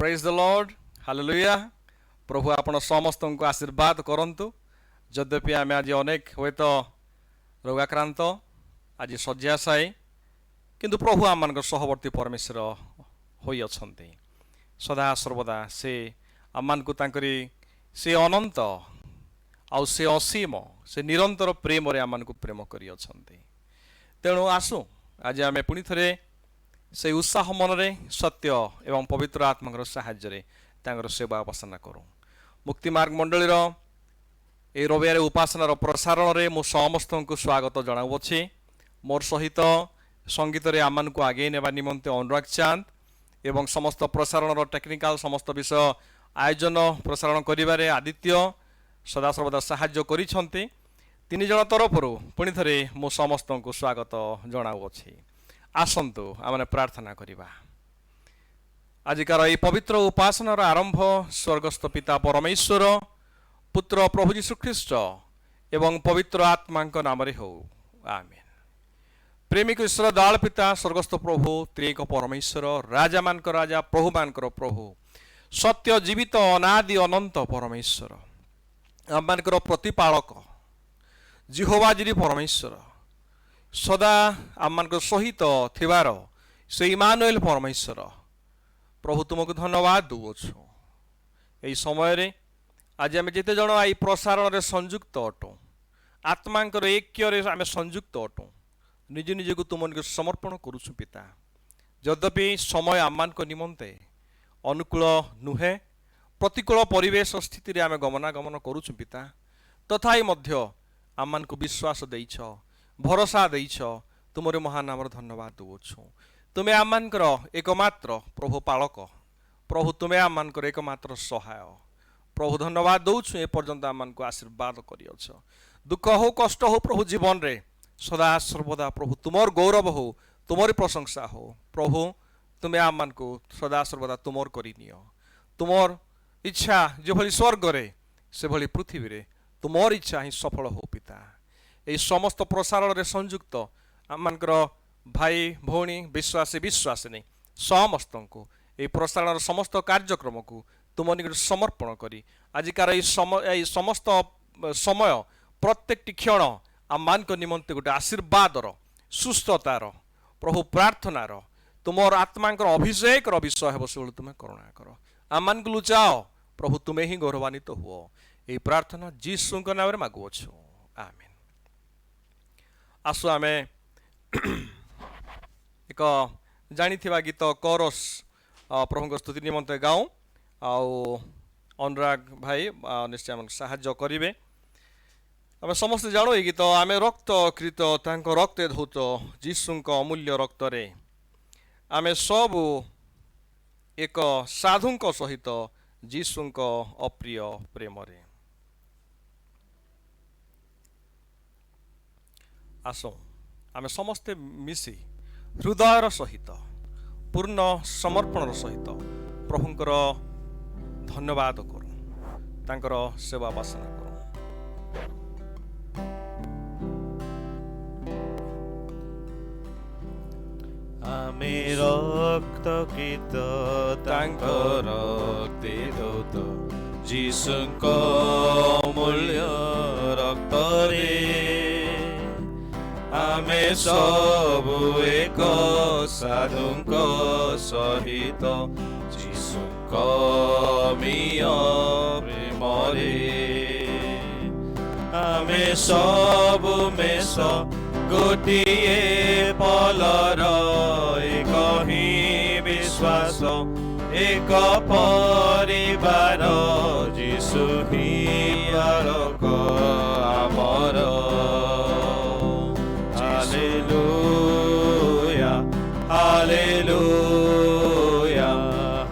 Praise the Lord hallelujah प्रभु आपण समस्त को आशीर्वाद करंतु यद्यपि आम आज अनेक हुए तो रोगाक्रांत आज शଯ୍ୟାଶାୟୀ किंतु प्रभु आम सहवर्ती परमेश्वर होई अछंती सदा सर्वदा से आम को से अनंत आउ से असीम से निरंतर प्रेम रे आम को प्रेम करी अछंती। तेणु आसु आज आम पुणी थे से उत्साह मनरे सत्य एवं पवित्र आत्मा साहाय्य तांकर सेवा उपासना करूँ। मुक्ति मार्ग मंडलीर ए रविवार उपासनार प्रसारण रे मु समस्त को स्वागत जनाऊँगी। मोर सहित संगीत रे आमान को आगे नेबा निमंते अनुराग चांद एवं समस्त प्रसारण टेक्निकल समस्त विषय आयोजन प्रसारण करिबारे आदित्य सदा सर्वदा साहाय्य करिसंती। तीन जन तरफरु पुणी थे मु समस्त को स्वागत जनाऊँगी। आसंतु आमने प्रार्थना करिबा। आजिकार ये पवित्र उपासनार आरंभ स्वर्गस्थ पिता परमेश्वर पुत्र प्रभु यीशु ख्रीष्ट एवं पवित्र आत्मा नाम रे हो आमेन। प्रेमिक ईश्वर दयाल पिता स्वर्गस्थ प्रभु त्रिएक परमेश्वर राजा मान राजा प्रभु मान प्रभु सत्य जीवित अनादि अनंत परमेश्वर आम प्रतिपालक जिहोवा जिरी परमेश्वर सदा आम सहित थिबार से इमानुएल परमेश्वर प्रभु तुमको धन्यवाद दूछु। यही समय आज आम जिते जन आई प्रसारण रे संयुक्त अटू आत्मांकर ऐक्य आम संयुक्त अटू निज निज को तुम समर्पण करुछु पिता। यद्यपि समय आम निमंते अनुकूल नुहे प्रतिकूल परिवेश स्थिति आम गमनागमन करुछु पिता तथापि मध्य आम को विश्वास देइछ भरोसा देइछ तुमरे महानाम धन्यवाद दूछु। तुम्हें आमर एकमात्र प्रभु पालक प्रभु तुम्हें आमर एकमात्र सहाय प्रभु धन्यवाद दौछु। ए पर्यंत आम को आशीर्वाद करियछ दुख हो कष्ट हो प्रभु जीवन रे सदा सर्वदा प्रभु तुमर गौरव हो तुमर प्रशंसा हो प्रभु तुम्हें आम को सदा सर्वदा तुमर करनियो तुमर इच्छा जो भली स्वर्ग रे से भली पृथ्वी रे तुमर इच्छा ही सफल हो पिता। यही समस्त प्रसारण रे संयुक्त आमर भाई भौणी विश्वासी विश्वासिनी समस्त को ये प्रसारण समस्त कार्यक्रम को तुम निकट समर्पण करी आजिकार समस्त समय प्रत्येक क्षण आम निमंते गोटे आशीर्वादर सुस्थतार प्रभु प्रार्थनार तुमर आत्मा अभिषेक विषय हे से तुम्हें करुणा कर आम को लुचाओ प्रभु तुम्हें ही गौरवान्वित तो हुओ। यही प्रार्थना जीसु नाम मागुअछु आमेन। आसु आमे एक जानी गीत कोरस प्रभु स्तुति निमंते गाऊँ आउ अनुराग भाई निश्चय आम साहाय्य करेंगे। आम समस्त जाणु ये गीत आम रक्त कृत रक्ते धौत जीशु अमूल्य रक्त रे आम सब एक साधु सहित जीशु अप्रिय प्रेम रे आसो आम समस्ते मिसी हृदयर सहित पूर्ण समर्पण सहित प्रभुंकर धन्यवाद करूँ तांकर सेवा उपासना करूँ। आमे रक्त कृत तांकर रक्ते धौत जीशुंक अमूल्य रक्त रे आमे सबु एक साधुंक सहित जीशुंक अमीय प्रेम रे आमे सबु मेष गोटिए पलर एक ही विश्वास एक परिवार जीशु ही आलोक आमर हालेलुया हालेलुया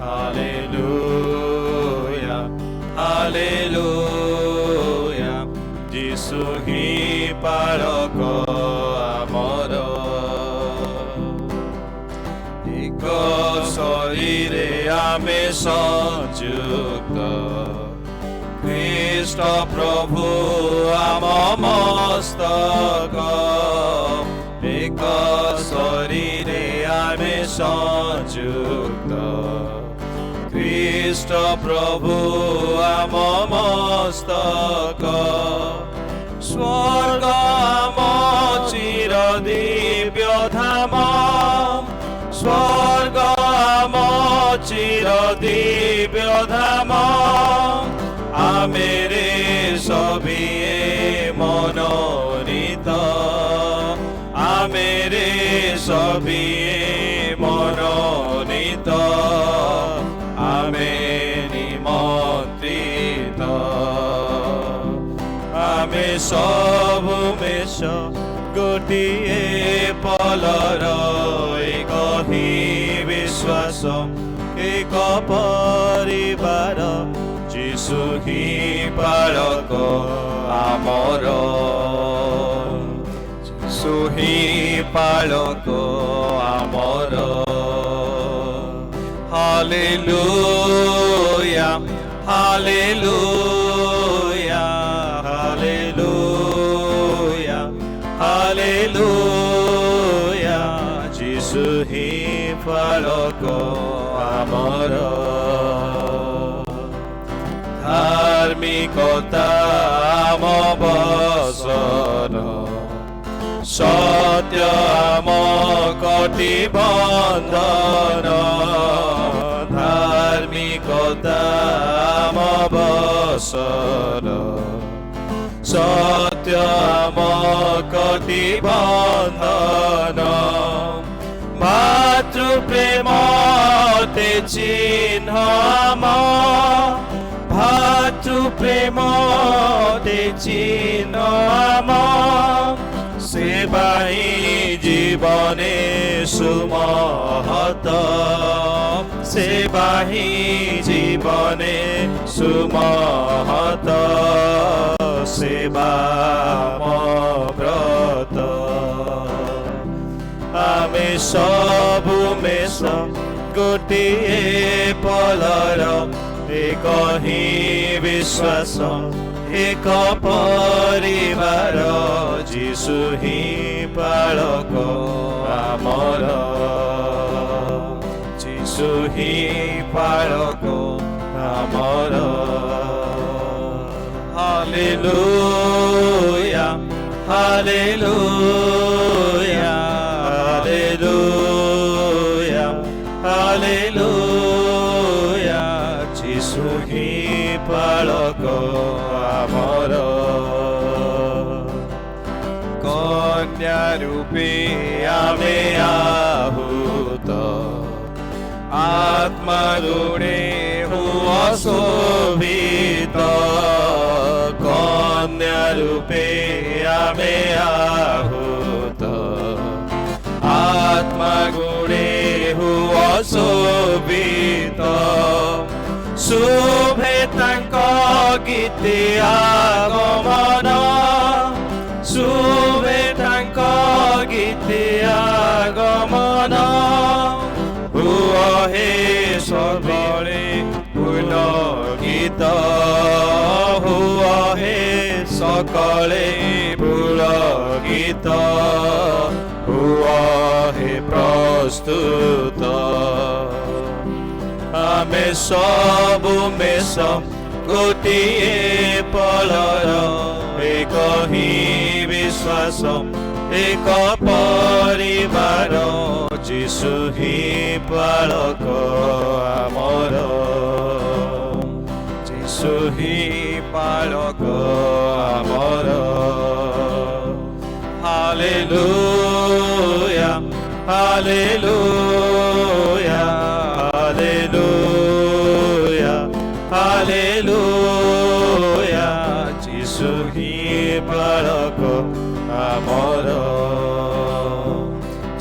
हालेलुया हालेलुया जीशु ही पालक आमर एक शरीरे आमे संयुक्त ख्रीष्ट प्रभु आम मस्तक एक शरीरे आमे संयुक्त ଖ୍ରୀଷ୍ଟ ପ୍ରଭୁ ଆମ ମସ୍ତକ ସ୍ୱର୍ଗ ଆମ ଚିର ଦିବ୍ୟ ଧାମ ସ୍ୱର୍ଗ ଆମ ଚିର ଦିବ୍ୟ ଧାମ ଆମେରେ ସଭିଏ ମନୋନୀତ ଆମେରେ ସଭିଏ মনোনীত ଆମେ ନିମନ୍ତ୍ରିତ ଆମେ ସବୁ ମେଷ ଗୋଟିଏ ପଲର ଏକ ହିଁ ବିଶ୍ୱାସ ଏକ ପରିବାର ଯୀଶୁ ହିଁ ପାଳକ ଆମର ଯୀଶୁ ହିଁ ପାଳକ ଆମର ହାଲେଲୁୟା ହାଲେଲୁୟା ହାଲେଲୁୟା ହାଲେଲୁୟା ଯୀଶୁ ହିଁ ପାଳକ ଆମର ଧାର୍ମିକତା ଆମ ବସନ ସତ୍ୟ ଆମ କଟିବନ୍ଧନ ଧାର୍ମିକତା ଆମ ବସନ ସତ୍ୟ ଆମ କଟିବନ୍ଧନ ମାତୃ ପ୍ରେମ ତେ ଚିହ୍ନ ଆମ ଭାତୃ ପ୍ରେମ ତେ ଚିହ୍ନ ଆମ সেবা হি জীবনে সুমহত সেবা হি জীবনে সুমহত সেবা ব্রত আমি সবু মেষ গোটিয়ে পলর এক হি বিশ্বাস ଏକ ପରିବାର ଯୀଶୁ ହିଁ ପାଳକ ଆମର ଯୀଶୁ ହିଁ ପାଳକ ଆମର ହାଲେଲୁୟା ହାଲେଲୁୟା ହାଲେଲୁୟା ହାଲେଲୁୟା ଯୀଶୁ ହିଁ ପାଳକ ଆମର କନ୍ୟା ରୂପେ ଆମେ ଆହୁତ ଆତ୍ମା ଋଣେ ହୁଅ ଶୋଭିତ କନ୍ୟା ରୂପେ ଆମେ ଆହୁତ ଆତ୍ମା ଗୁଣେ ହୁଅ ଶୋଭିତ ଶୁଭେ ତାଙ୍କ ଗୀତେ আগমন ଶୁଭେ ତାଙ୍କ ଗୀତେ আগমନ ହୁଅ ହେ ସବୁବେଳେ ପୁଲକିତ ହୁଅ ହେ ସକଳେ ପୁଲକିତ ହୁଅ ହେ ପ୍ରସ୍ତୁତ ଆମେ ସବୁ ମେଷ ଗୋଟିଏ ପଲର ଏକ ହିଁ ବିଶ୍ୱାସ ଏକ ପରିବାର ଯୀଶୁ ହିଁ ପାଳକ ଆମର ଯୀଶୁ ହିଁ ପାଳକ ଆମର ହାଲେଲୁୟା ହାଲେଲୁୟା ହାଲେଲୁୟା ହାଲେଲୁୟା ଯୀଶୁ ହିଁ ପାଳକ ଆମର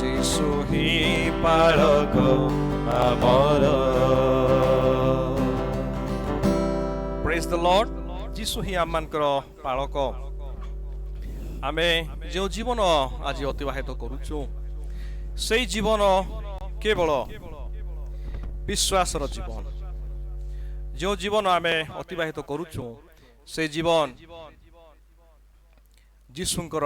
ଯୀଶୁ ହିଁ ପାଳକ ଆମର ପ୍ରେଜ୍ ଦ ଲର୍ଡ। ଯୀଶୁ ହିଁ ଆମମାନଙ୍କର ପାଳକ। ଆମେ ଯେଉଁ ଜୀବନ ଆଜି ଅତିବାହିତ କରୁଛୁ ସେଇ ଜୀବନ କେବଳ ବିଶ୍ୱାସର ଜୀବନ। ଯେଉଁ ଜୀବନ ଆମେ ଅତିବାହିତ କରୁଛୁ ସେଇ ଜୀବନ ଯୀଶୁଙ୍କର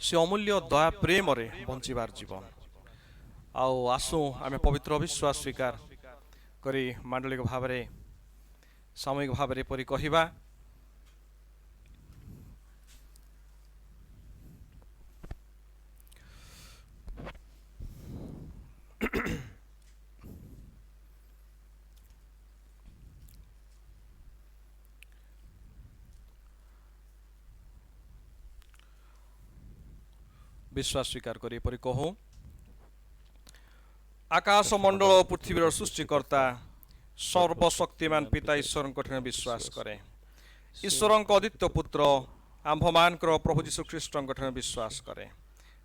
ସେ ଅମୂଲ୍ୟ ଦୟା ପ୍ରେମରେ ବଞ୍ଚିବାର ଜୀବନ। ଆଉ ଆସୁ ଆମେ ପବିତ୍ର ବିଶ୍ୱାସ ସ୍ୱୀକାର କରି ମାଣ୍ଡଳିକ ଭାବରେ ସାମୂହିକ ଭାବରେ ଏପରି କହିବା। विश्वास स्वीकार करी एपरि कहूँ। आकाश मंडल और पृथ्वीर सृष्टिकर्ता सर्वशक्तिमान पिता ईश्वर कठिन विश्वास करे। ईश्वर अद्वितीय पुत्र आम्भमान प्रभु जीशु ख्रीष्ट कठिन विश्वास करे।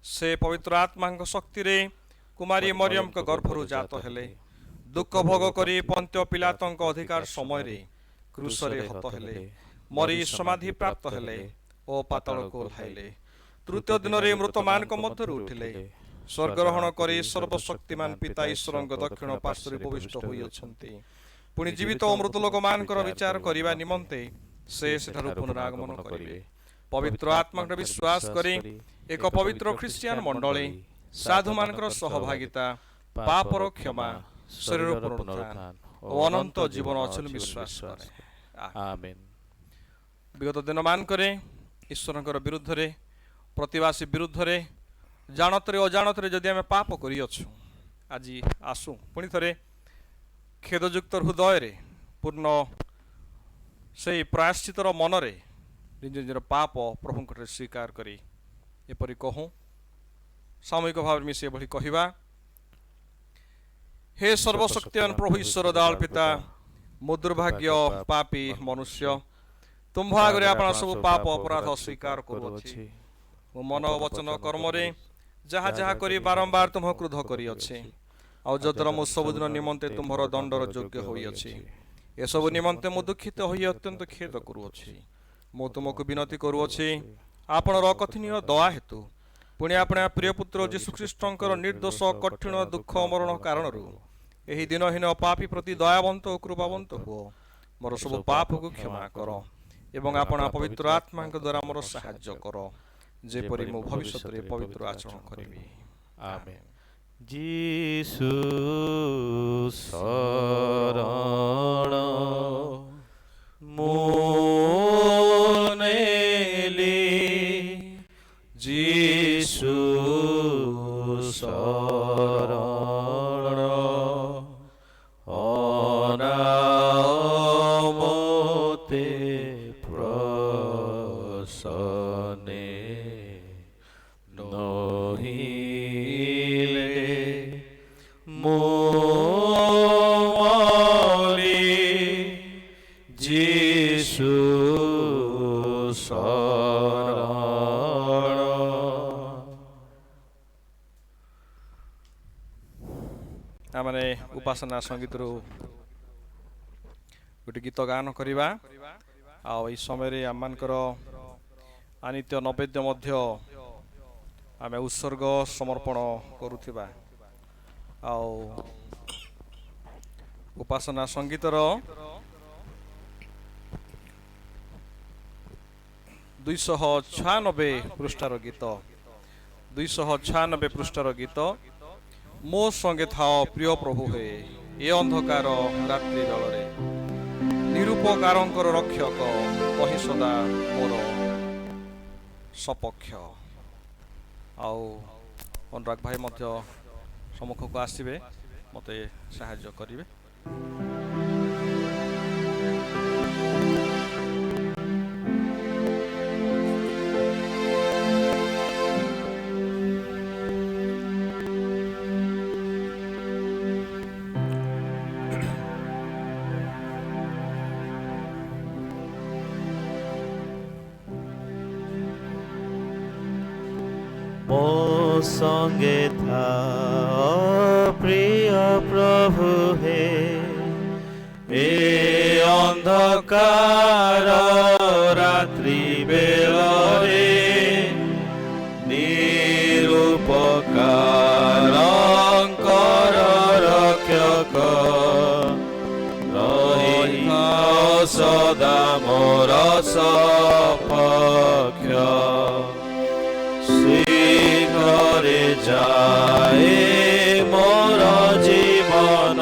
से पवित्र आत्मा शक्ति रे कुमारी मरियम के गर्भरु जात हेले, दुख भोग करी पंत्य पिलातंक अधिकार समय रे क्रूसरे हत हेले, मरी समाधि प्राप्त हेले और पाताल को ओह्लाइले। तृतीय दिन रे मृत मान मध्य उठिले, स्वर्गरोहण करी सर्वशक्तिमान पिता ईश्वर दक्षिण पार्श्व उपविष्ट होई अछंती। पुनि जीवित और मृत लोक मानकर विचार करिबा निमंते से सेठारु पुनरागमन करिवे। पवित्र आत्मा विश्वास करी एक पवित्र ख्रिस्टियान मंडली साधु मानकर सहभागिता, पापर क्षमा, शरीर पुनरुत्थान और अनंत जीवन अचल विश्वास करे। आमेन। विगत दिन मानकरे ईश्वरंकर विरुद्ध रे प्रतिवासी विरुद्ध रे जानतरे अजानतरे जदि आमे पाप करि अछु, आज आसु पुनि थरे खेदयुक्त हृदय रे पूर्ण से प्रायश्चितर मन रे निज निजर पाप प्रभु स्वीकार करी एपरि कहूँ। सामूहिक भाव मिसे भली कहिबा। हे सर्वशक्तिमान प्रभु ईश्वर दयाल पिता, मो दुर्भाग्य पापी मनुष्य तुम आगे आपण सब पाप अपराध स्वीकार करुछि। मो मन वचन कर्म रे जहा जहा करी बारंबार तुम क्रोध करी अछि, आ जदर मो सबुदिन निमंते तुम्हर दंडर योग्य होई अछि। ए सब निमंते मो दुखित होई अत्यंत खेद करुछि। मो तुमको विनती करुछि आपणर अकथनीय दया हेतु पुणी अपना प्रिय पुत्र जीशु ख्रीष्टंकर निर्दोष कठिन दुख मरण कारणरू एही दिनहीन पापी प्रति दयावंत और कृपावंत हुओ। मोर सब पाप को क्षमा कर एवं आपना पवित्र आत्मा द्वारा मोर साहाय्य कर, जेपरि मो भविष्य रे पवित्र आचरण करिबी। आमेन। जीसु शरण मोनेली, जीसु शरण अनामते प्रसने नहिले मोली, जीसु शरण। आमने उपासना संगीत गोटे गीत गान करवा। आई समय आमकर अनित्य नैवेद्य मध्य आमे उत्सर्ग समर्पण करुथिबा। आउ उपासना संगीतर 296 पृष्ठार गीत, 296 पृष्ठार गीत। मो संगे थाओ प्रिय प्रभु हे ए अंधकार रात्रि बेलरे, निरूपकारंकर रक्षक कहि सदा मोर सपक्ष। आउ अनुराग भाई मध्य सम्मुख को आसबे मते साहाय्य करिवे। मो संगे था प्रिय प्रभु हे ए अंधकार रात्रि बेलरे, निरूपकारंकर रक्षक रहिथा सदा मोर सपक्ष। शीघ्रे जाए मोर जीवन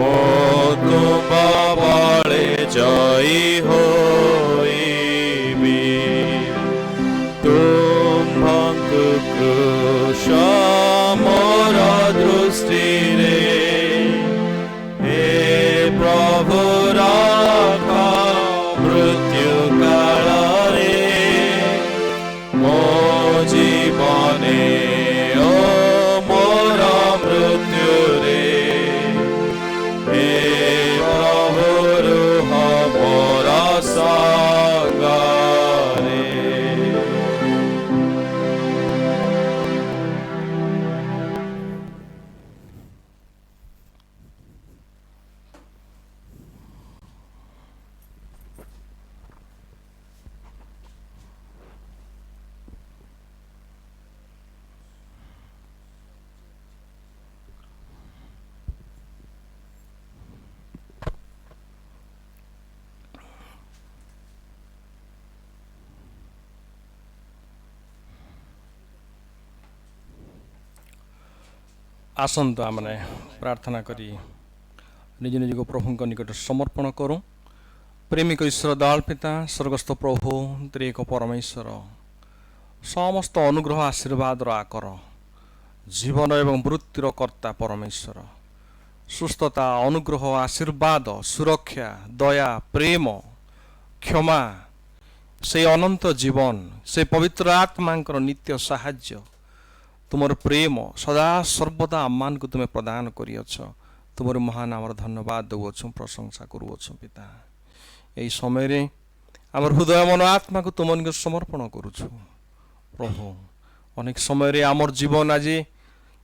ମୋ ତୁମ୍ଭ ବଳେ ଜୟୀ ହୋଇବି। ତୁମ୍ଭଙ୍କୁ କୃଶ ମୋର ଦୃଷ୍ଟିରେ, ହେ ପ୍ରଭୁ ରଖ ମୃତ୍ୟୁ କାଳରେ ମୋ ଜୀବନେ ଓ ମୋର ମୃତ୍ୟୁରେ, ହେ ପ୍ରଭୁ ରୁହ ମୋର ସଙ୍ଗରେ। ଆସନ୍ତୁ ଆମେ ପ୍ରାର୍ଥନା କରି ନିଜ ନିଜକୁ ପ୍ରଭୁଙ୍କ ନିକଟରେ ସମର୍ପଣ କରୁ। ପ୍ରେମିକ ଈଶ୍ୱର ଦୟାଳୁ ପିତା, ସ୍ୱର୍ଗସ୍ଥ ପ୍ରଭୁ ତ୍ରିଏକ ପରମେଶ୍ୱର, ସମସ୍ତ ଅନୁଗ୍ରହ ଆଶୀର୍ବାଦର ଆକର, ଜୀବନ ଏବଂ ମୃତ୍ୟୁର କର୍ତ୍ତା ପରମେଶ୍ୱର, ସୁସ୍ଥତା, ଅନୁଗ୍ରହ, ଆଶୀର୍ବାଦ, ସୁରକ୍ଷା, ଦୟା, ପ୍ରେମ, କ୍ଷମା, ସେ ଅନନ୍ତ ଜୀବନ, ସେ ପବିତ୍ର ଆତ୍ମାଙ୍କର ନିତ୍ୟ ସାହାଯ୍ୟ, ତୁମର ପ୍ରେମ ସଦା ସର୍ବଦା ଆମମାନଙ୍କୁ ତୁମେ ପ୍ରଦାନ କରିଅଛ। ତୁମର ମହାନ ଆମର ଧନ୍ୟବାଦ ଦେଉଅଛୁ, ପ୍ରଶଂସା କରୁଅଛୁ ପିତା। ଏହି ସମୟରେ ଆମର ହୃଦୟ ମନ ଆତ୍ମାକୁ ତୁମ ନିକଟ ସମର୍ପଣ କରୁଛୁ ପ୍ରଭୁ। ଅନେକ ସମୟରେ ଆମର ଜୀବନ ଆଜି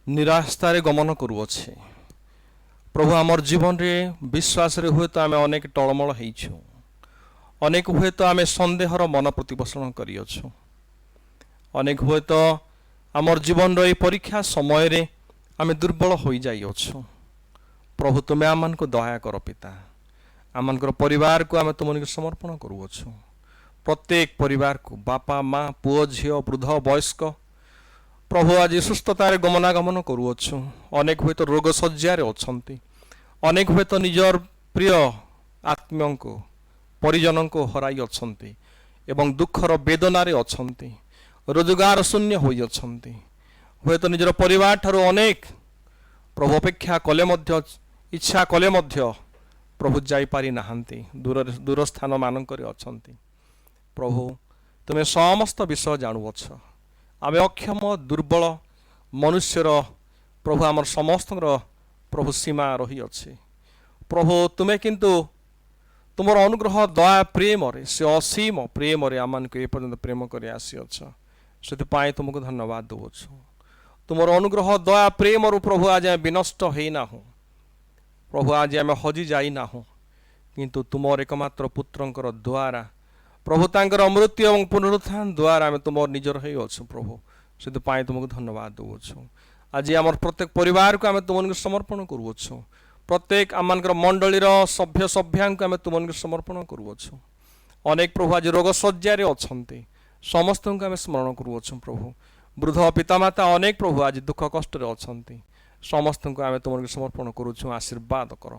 ନିରାଶାରେ ଗମନ କରୁଅଛେ ପ୍ରଭୁ। ଆମର ଜୀବନରେ ବିଶ୍ୱାସରେ ହୁଏତ ଆମେ ଅନେକ ଟଳମଳ ହେଇଛୁ, ଅନେକ ହୁଏତ ଆମେ ସନ୍ଦେହର ମନ ପ୍ରତିପୋଷଣ କରିଅଛୁ, ଅନେକ ହୁଏତ ଆମର ଜୀବନର ଏହି ପରୀକ୍ଷା ସମୟରେ ଆମେ ଦୁର୍ବଳ ହୋଇଯାଇଅଛୁ। ପ୍ରଭୁ ତୁମେ ଆମମାନଙ୍କୁ ଦୟା କର ପିତା। ଆମମାନଙ୍କର ପରିବାରକୁ ଆମେ ତୁମ ନିକଟ ସମର୍ପଣ କରୁଅଛୁ। ପ୍ରତ୍ୟେକ ପରିବାରକୁ, ବାପା ମା, ପୁଅ ଝିଅ, ବୃଦ୍ଧ ବୟସ୍କ ପ୍ରଭୁ ଆଜି ସୁସ୍ଥତାରେ ଗମନାଗମନ କରୁଅଛୁ। ଅନେକ ହୁଏତ ରୋଗ ଶଯ୍ୟାରେ ଅଛନ୍ତି, ଅନେକ ହୁଏତ ନିଜର ପ୍ରିୟ ଆତ୍ମୀୟଙ୍କୁ ପରିଜନଙ୍କୁ ହରାଇ ଅଛନ୍ତି ଏବଂ ଦୁଃଖର ବେଦନାରେ ଅଛନ୍ତି, ରୋଜଗାର ଶୂନ୍ୟ ହୋଇଅଛନ୍ତି। ହୁଏତ ନିଜର ପରିବାର ଠାରୁ ଅନେକ ପ୍ରଭୁ ଅପେକ୍ଷା କଲେ ମଧ୍ୟ, ଇଚ୍ଛା କଲେ ମଧ୍ୟ ପ୍ରଭୁ ଯାଇପାରି ନାହାନ୍ତି, ଦୂର ସ୍ଥାନ ମାନଙ୍କରେ ଅଛନ୍ତି। ପ୍ରଭୁ ତୁମେ ସମସ୍ତ ବିଷୟ ଜାଣୁଅଛ। ଆମେ ଅକ୍ଷମ ଦୁର୍ବଳ ମନୁଷ୍ୟର ପ୍ରଭୁ, ଆମର ସମସ୍ତଙ୍କର ପ୍ରଭୁ ସୀମା ରହିଅଛି। ପ୍ରଭୁ ତୁମେ କିନ୍ତୁ ତୁମର ଅନୁଗ୍ରହ ଦୟା ପ୍ରେମରେ, ସେ ଅସୀମ ପ୍ରେମରେ ଆମମାନଙ୍କୁ ଏପର୍ଯ୍ୟନ୍ତ ପ୍ରେମ କରି ଆସିଅଛ। ସେଥିପାଇଁ ତୁମକୁ ଧନ୍ୟବାଦ ଦେଉଛୁ। ତୁମର ଅନୁଗ୍ରହ ଦୟା ପ୍ରେମରୁ ପ୍ରଭୁ ଆଜି ଆମେ ବିନଷ୍ଟ ହେଇନାହୁଁ ପ୍ରଭୁ, ଆଜି ଆମେ ହଜି ଯାଇନାହୁଁ, କିନ୍ତୁ ତୁମର ଏକମାତ୍ର ପୁତ୍ରଙ୍କର ଦ୍ୱାରା ପ୍ରଭୁ ତାଙ୍କର ମୃତ୍ୟୁ ଏବଂ ପୁନରୁତ୍ଥାନ ଦ୍ୱାରା ଆମେ ତୁମର ନିଜର ହେଇଅଛୁ ପ୍ରଭୁ। ସେଥିପାଇଁ ତୁମକୁ ଧନ୍ୟବାଦ ଦେଉଛୁ। ଆଜି ଆମର ପ୍ରତ୍ୟେକ ପରିବାରକୁ ଆମେ ତୁମ ନିକଟ ସମର୍ପଣ କରୁଅଛୁ। ପ୍ରତ୍ୟେକ ଆମମାନଙ୍କର ମଣ୍ଡଳୀର ସଭ୍ୟ ସଭ୍ୟାଙ୍କୁ ଆମେ ତୁମ ନିକଟ ସମର୍ପଣ କରୁଅଛୁ। ଅନେକ ପ୍ରଭୁ ଆଜି ରୋଗ ଶଯ୍ୟାରେ ଅଛନ୍ତି, ସମସ୍ତଙ୍କୁ ଆମେ ସ୍ମରଣ କରୁଅଛୁ ପ୍ରଭୁ। ବୃଦ୍ଧ ପିତାମାତା ଅନେକ ପ୍ରଭୁ ଆଜି ଦୁଃଖ କଷ୍ଟରେ ଅଛନ୍ତି, ସମସ୍ତଙ୍କୁ ଆମେ ତୁମ ନିକଟ ସମର୍ପଣ କରୁଛୁ। ଆଶୀର୍ବାଦ କର,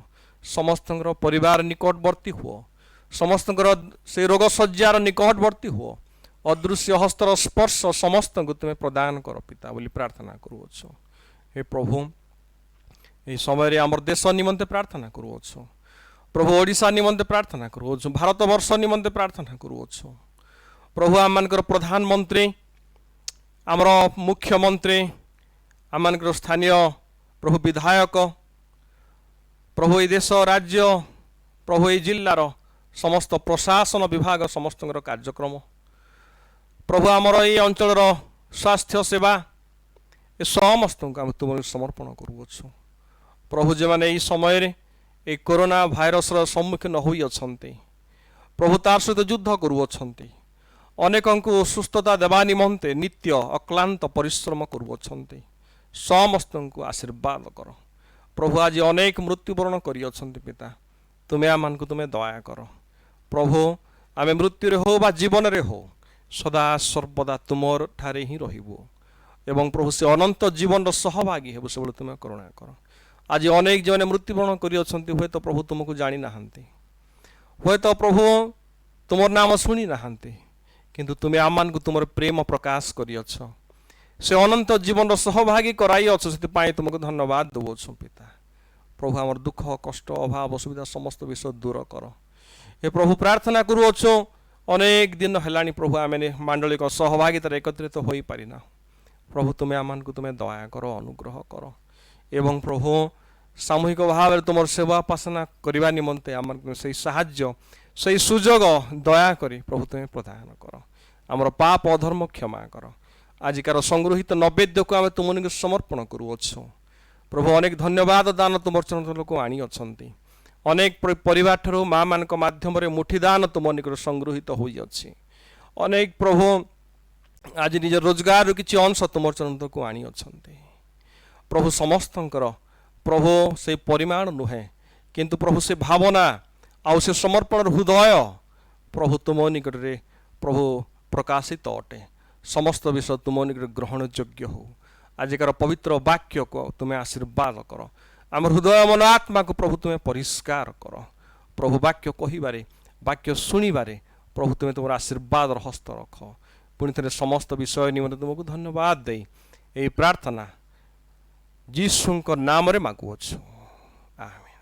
ସମସ୍ତଙ୍କର ପରିବାର ନିକଟବର୍ତ୍ତୀ ହୁଅ, ସମସ୍ତଙ୍କର ସେ ରୋଗ ଶଯ୍ୟାର ନିକଟବର୍ତ୍ତୀ ହୁଅ। ଅଦୃଶ୍ୟ ହସ୍ତର ସ୍ପର୍ଶ ସମସ୍ତଙ୍କୁ ତୁମେ ପ୍ରଦାନ କର ପିତା ବୋଲି ପ୍ରାର୍ଥନା କରୁଅଛୁ। ହେ ପ୍ରଭୁ, ଏହି ସମୟରେ ଆମର ଦେଶ ନିମନ୍ତେ ପ୍ରାର୍ଥନା କରୁଅଛୁ ପ୍ରଭୁ। ଓଡ଼ିଶା ନିମନ୍ତେ ପ୍ରାର୍ଥନା କରୁଅଛୁ, ଭାରତବର୍ଷ ନିମନ୍ତେ ପ୍ରାର୍ଥନା କରୁଅଛୁ ପ୍ରଭୁ। ଆମମାନଙ୍କର ପ୍ରଧାନମନ୍ତ୍ରୀ, ଆମର ମୁଖ୍ୟମନ୍ତ୍ରୀ, ଆମମାନଙ୍କର ସ୍ଥାନୀୟ ପ୍ରଭୁ ବିଧାୟକ ପ୍ରଭୁ, ଏହି ଦେଶ ରାଜ୍ୟ ପ୍ରଭୁ, ଏହି ଜିଲ୍ଲାର ସମସ୍ତ ପ୍ରଶାସନ ବିଭାଗ ସମସ୍ତଙ୍କର କାର୍ଯ୍ୟକ୍ରମ ପ୍ରଭୁ, ଆମର ଏହି ଅଞ୍ଚଳର ସ୍ୱାସ୍ଥ୍ୟ ସେବା, ଏ ସମସ୍ତଙ୍କୁ ଆମେ ତୁମ ସମର୍ପଣ କରୁଅଛୁ ପ୍ରଭୁ। ଯେମାନେ ଏହି ସମୟରେ ଏହି କରୋନା ଭାଇରସର ସମ୍ମୁଖୀନ ହୋଇଅଛନ୍ତି ପ୍ରଭୁ, ତାର ସହିତ ଯୁଦ୍ଧ କରୁଅଛନ୍ତି, ଅନେକଙ୍କୁ ସୁସ୍ଥତା ଦେବା ନିମନ୍ତେ ନିତ୍ୟ ଅକ୍ଲାନ୍ତ ପରିଶ୍ରମ କରୁଅଛନ୍ତି, ସମସ୍ତଙ୍କୁ ଆଶୀର୍ବାଦ କର ପ୍ରଭୁ। ଆଜି ଅନେକ ମୃତ୍ୟୁବରଣ କରିଅଛନ୍ତି ପିତା, ତୁମେ ଆମମାନଙ୍କୁ ତୁମେ ଦୟା କର ପ୍ରଭୁ। ଆମେ ମୃତ୍ୟୁରେ ହଉ ବା ଜୀବନରେ ହଉ, ସଦା ସର୍ବଦା ତୁମର ଠାରେ ହିଁ ରହିବୁ ଏବଂ ପ୍ରଭୁ ସେ ଅନନ୍ତ ଜୀବନର ସହଭାଗୀ ହେବୁ, ସେଭଳି ତୁମେ କରୁଣା କର। आज अनेक जो मृत्युवरण कर हुए तो प्रभु तुमको जानी ना हुए तो प्रभु तुम नाम शुणी ना किंतु तुम्हें आम को तुम प्रेम प्रकाश कर से अनंत जीवन सहभागी कराई से तुमको धन्यवाद दौर पिता। प्रभु आमर दुख कष्ट अभाव असुविधा समस्त विषय दूर कर। ये प्रभु प्रार्थना करुअछु अनेक दिन है प्रभु आम मांडलिक सहभागितार एकत्रित हो पारिना। प्रभु तुम्हें आम को तुम्हें दया कर अनुग्रह कर एवं प्रभु सामूहिक भाव में तुम सेवा उपासना करने निमंते आम से साहाय्य से सुजोग दया करी प्रभु तुम्हें प्रदान कर। आमर पाप अधर्म क्षमा कर। आजिकार संगृहित नैवेद्य को आम तुम समर्पण करुअछु प्रभु। अनेक धन्यवाद दान तुम चरण लोक आनी अच्छी अनेक परिवार ठू माँ मान मध्यम मुठीदान तुम निकट संगृहित होती अनेक प्रभु आज निज रोजगार किसी अंश तुम चरण को आनी अच्छी प्रभु। समस्त प्रभु से परिमाण नुहे किंतु प्रभु से भावना आउ से समर्पण हृदय प्रभु तुम निकट रे प्रभु प्रकाशित अटे। समस्त विषय तुम निकट ग्रहण योग्य हो। आजिकार पवित्र वाक्य को तुम्हें आशीर्वाद कर। आम हृदय मन आत्मा को प्रभु तुम्हें परिष्कार कर। प्रभु वाक्य कहिबारे वाक्य शुणिबारे प्रभु तुम्हें तुम आशीर्वाद हस्त रख। पुणी थे समस्त विषय निमंते तुमको धन्यवाद दे यही प्रार्थना जीशु नाम रे मागुअछु आमीन।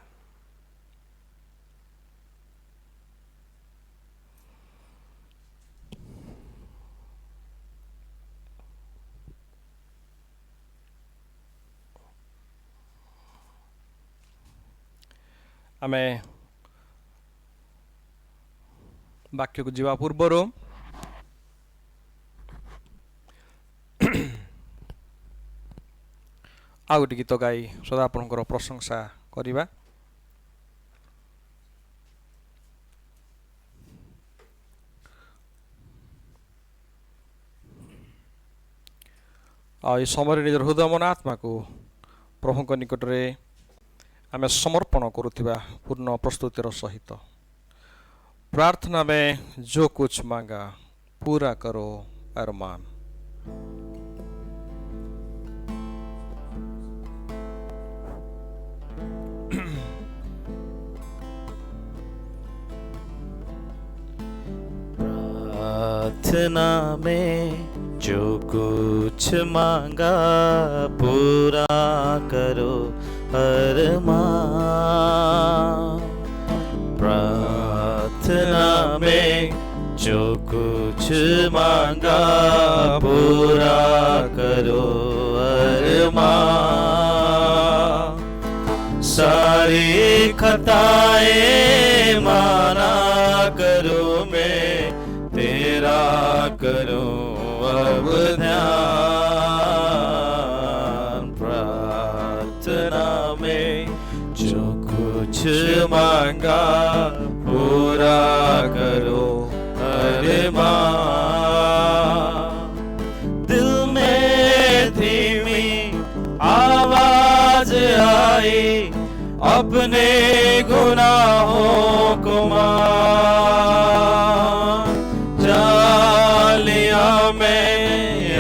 आमे वाक्य को जीवा पूर्वर आ गोटे गीत गाई सदा आपनकर प्रशंसा करिबा। आ समय निज हृदय मन आत्मा को प्रभु निकट रे आमे समर्पण करुथिबा पूर्ण प्रस्तुतिर सहित प्रार्थना में जो कुछ मांगा पूरा करो अरमान। प्रार्थना में जो कुछ मांगा पूरा करो अरमान। प्रार्थना में जो कुछ मांगा पूरा करो अरमान। सारी खताएं माना करो मैं तेरा करूं अब ध्यान। प्रार्थना में जो कुछ मांगा पूरा करो अरमान। दिल में धीमी आवाज आई अपने गुनाहों को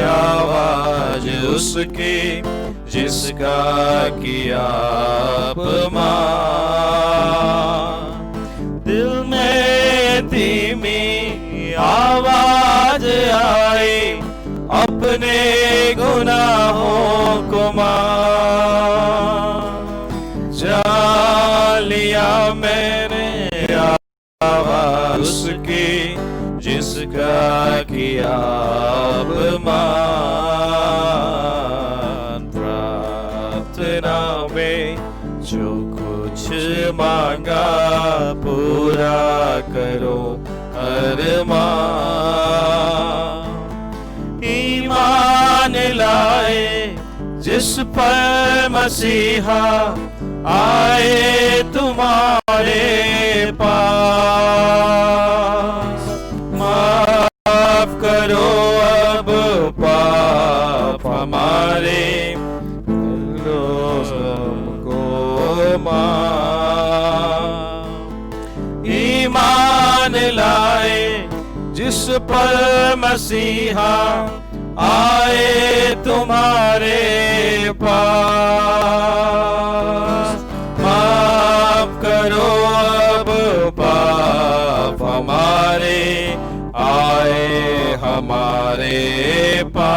आवाज उसकी जिसका किया अपमान। दिल में धीमी आवाज आई अपने गुनाहों को जा लिया मैंने आवाज उसकी जिसका किया अपमान। प्रार्थना में जो कुछ मांगा पूरा करो अरमान। ईमान लाए जिस पर मसीहा आए तुम्हारे पास। माफ करो अब पाप हमारे को ईमान लाए जिस पर मसीहा आए तुम्हारे पास। हमारे पास।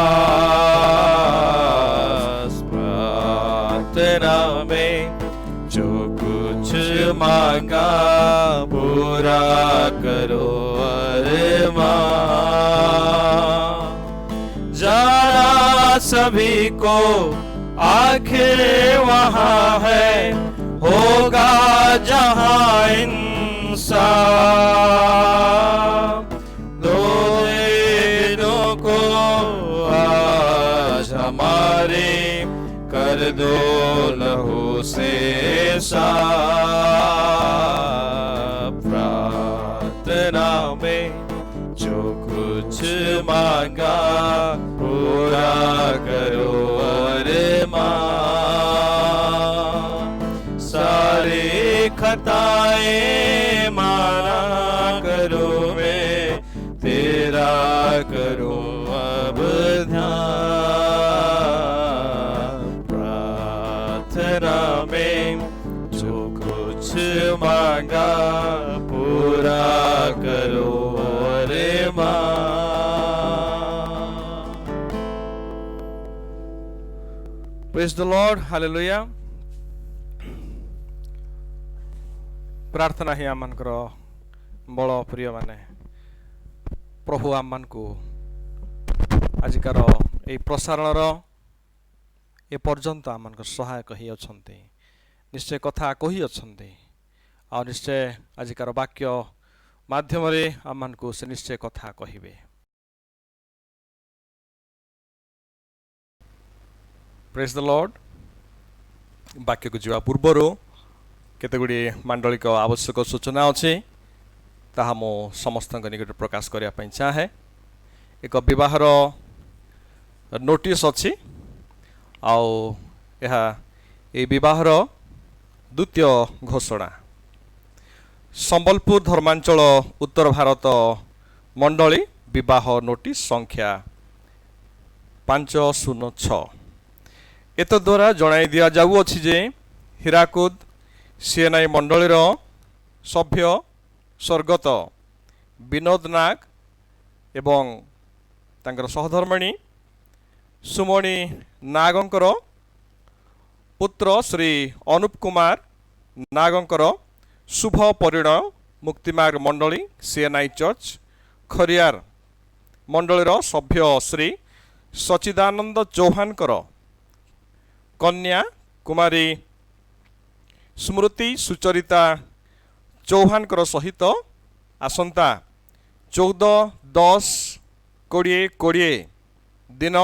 प्रार्थना में जो कुछ मांगा पूरा करो अरमान। जाना सभी को आखिर वहाँ है, होगा जहाँ इंसाफ। दो दिनों को आज हमारे कर दो लहू से साफ। प्रार्थना में जो कुछ मांगा पूरा करो अरमान। सारे खताएं माना करो मैं तेरा करो अब ध्यान। प्रार्थना में जो कुछ मांगा पूरा करो अरमान। Praise the Lord, hallelujah. प्रार्थना ही आमनकर बड़ प्रिय माने प्रभु आम को आजिकार ये प्रसारण ए पर्यंत आम सहायक ही अच्छा, निश्चय कथा कही अच्छा, आ निश्चय आजिकार वाक्य माध्यम आम को से निश्चय कथा कहे। Praise the Lord. वाक्य को जावा पूर्वर केतगुड़ी मांडलिक आवश्यक सूचना अच्छी, ताहा मो समस्त निकट प्रकाश करने चाहे। एक विवाहर नोटिस अच्छी, आउ यह विवाहर द्वितीय घोषणा। संबलपुर धर्मांचल उत्तर भारत मंडली विवाह नोटिस संख्या 506 एत द्वारा जणाई दिया जाउअछि जे हीराकुद सीएनआई मंडलीर सभ्य स्वर्गत विनोद नाग एवं तांकर सहधर्मिणी सुमणि नागंकर पुत्र श्री अनुप कुमार नागंकर शुभ परिणय मुक्तिमार्ग मंडली सीएनआई चर्च खरियार मंडलीर सभ्य श्री सचिदानंद चौहानकर कन्या कुमारी स्मृति सुचरिता चौहानकर सहित आसंता 14-10-20 दिन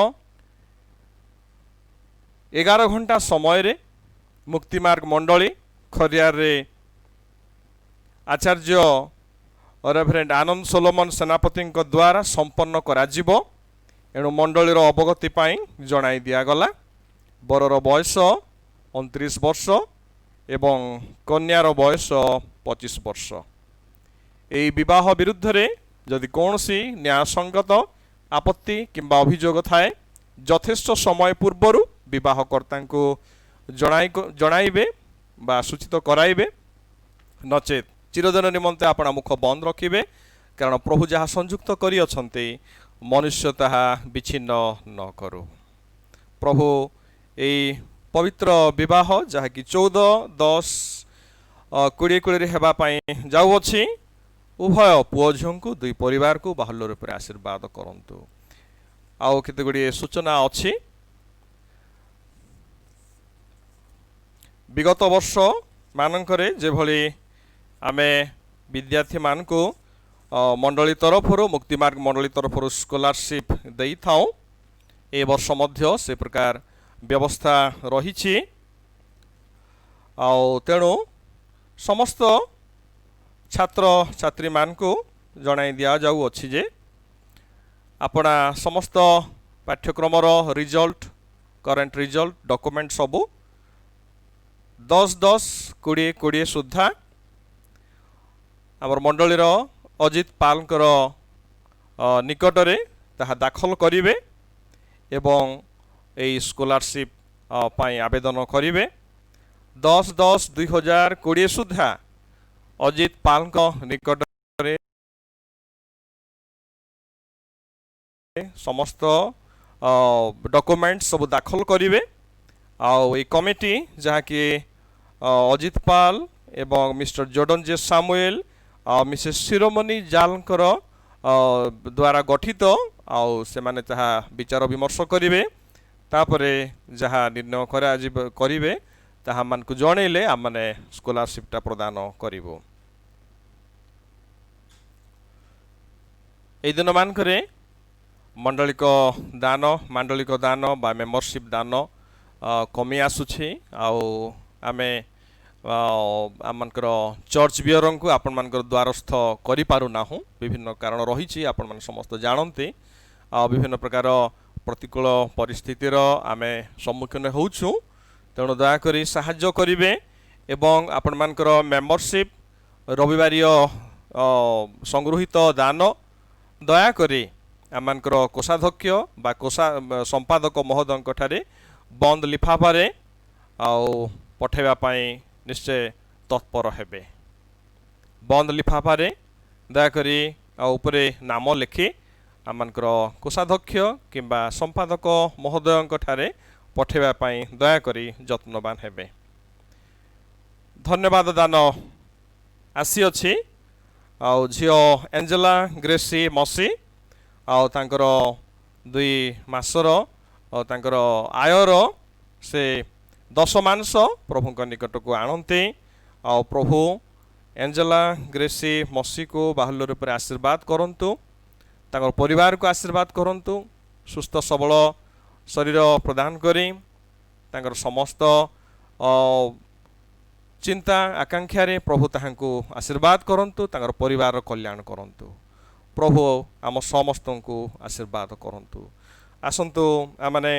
11 घंटा समय रे मुक्तिमार्ग मंडली खरियार रे आचार्य रेभरेंड आनंद सोलोमन सेनापति द्वारा संपन्न करा जिवो। एणु मंडलीर अवगति पाई जणाई दियागला। बरर बयस 29 वर्ष एवं कन्यार बयस 25 वर्ष। यही विवाह विरुद्ध रे जदि कौनसी न्यायसंगत आपत्ति किंबा अभियोग थाए यथेष्ट समय पूर्वर विवाहकर्ता को जणाइबे बा सूचित कराइबे, नचेत चिरदिन निमंते आपण मुख बंद रखिबे, कारण प्रभु जहाँ संयुक्त करी अछंते मनुष्य ताहा विच्छिन्न न करू। प्रभु यही पवित्र विवाह जहाँ कि 14-10-20 हेबा पाई जाउअछि, उभय पुओ झियो को दुई परिवार को बाहुल्य रूप में आशीर्वाद करंतु। आउ केते गुडी सूचना अछि। विगत वर्ष मानकरे जेभली आमे विद्यार्थी मान को मंडली तरफ मुक्तिमार्ग मंडली तरफ स्कॉलरशिप देई थाउ, ए वर्ष मध्य से प्रकार व्यवस्था रही। तेणु समस्त छात्र छात्री मान को जणाई दिया जाऊ अछि जे आपना समस्त पाठ्यक्रमर रिजल्ट करेंट रिजल्ट डॉक्यूमेंट सबू 10-10-20 सुधा आमर मंडलीर अजित पालकर निकटरे ताहा दाखल करिवे एवं यही स्कॉलरशिप पाई आवेदन करिवे। 10-10-2020 सुधा अजित पाल निकट समस्त डॉक्यूमेंट सब दाखल करेंगे आउ ये कमिटी जहाँकि अजित पाल एवं मिस्टर जोर्डन जे सामुएल मिसेस शिरोमणि जालकर द्वारा गठित आउ से माने जहाँ विचार विमर्श करेंगे तापरे जहाँ निर्णय करेंगे ताहा मान को जनइले आम मैंने स्कॉलरशिप प्रदान करूँ। এই দিন মানকরে मंडलिक दान बा मेम्बरशिप दान कमी आसुछि आमे आमनकर चर्च बियर को आपण मानकर द्वारस्थ करि पारु नाहु विभिन्न कारण रही आपण मान समस्त जानते विभिन्न प्रकार प्रतिकूल परिस्थितिर आमे सम्मुखीन होउछु तेणु दयाकरी साहाय्य करिवे एवं आपण मानकर मेम्बरशिप रविवारिय संगृहित दान दयाकरी आमनकर कोषाध्यक्ष बा कोषा संपादक महोदय ठारे बंद लिफाफारे पठेबा पाई निश्चय तत्पर हेबे। बंद लिफाफारे दयाकरी उपरे नाम लिखि आमनकर कोषाध्यक्ष किंबा संपादक महोदय ठारे पठेबा पाई दयाकरी जत्नवान हेबे। धन्यवाद दान आसी अछि झियो एंजेला ग्रेसी मसी तांकर 2 मासर तांकर आयर से 10 मांस प्रभु निकट को आणते प्रभु एंजेला ग्रेसी मसी को बाहुल्य रूप आशीर्वाद करंतु तांकर परिवार को आशीर्वाद करंतु सुस्थ सबल शरीर प्रदान करी तांकर समस्त चिंता आकांक्षा रे प्रभु ताहांको आशीर्वाद करंतु तांकर परिवार कल्याण करंतु प्रभु आम समस्त को आशीर्वाद करंतु। आसंतु आमने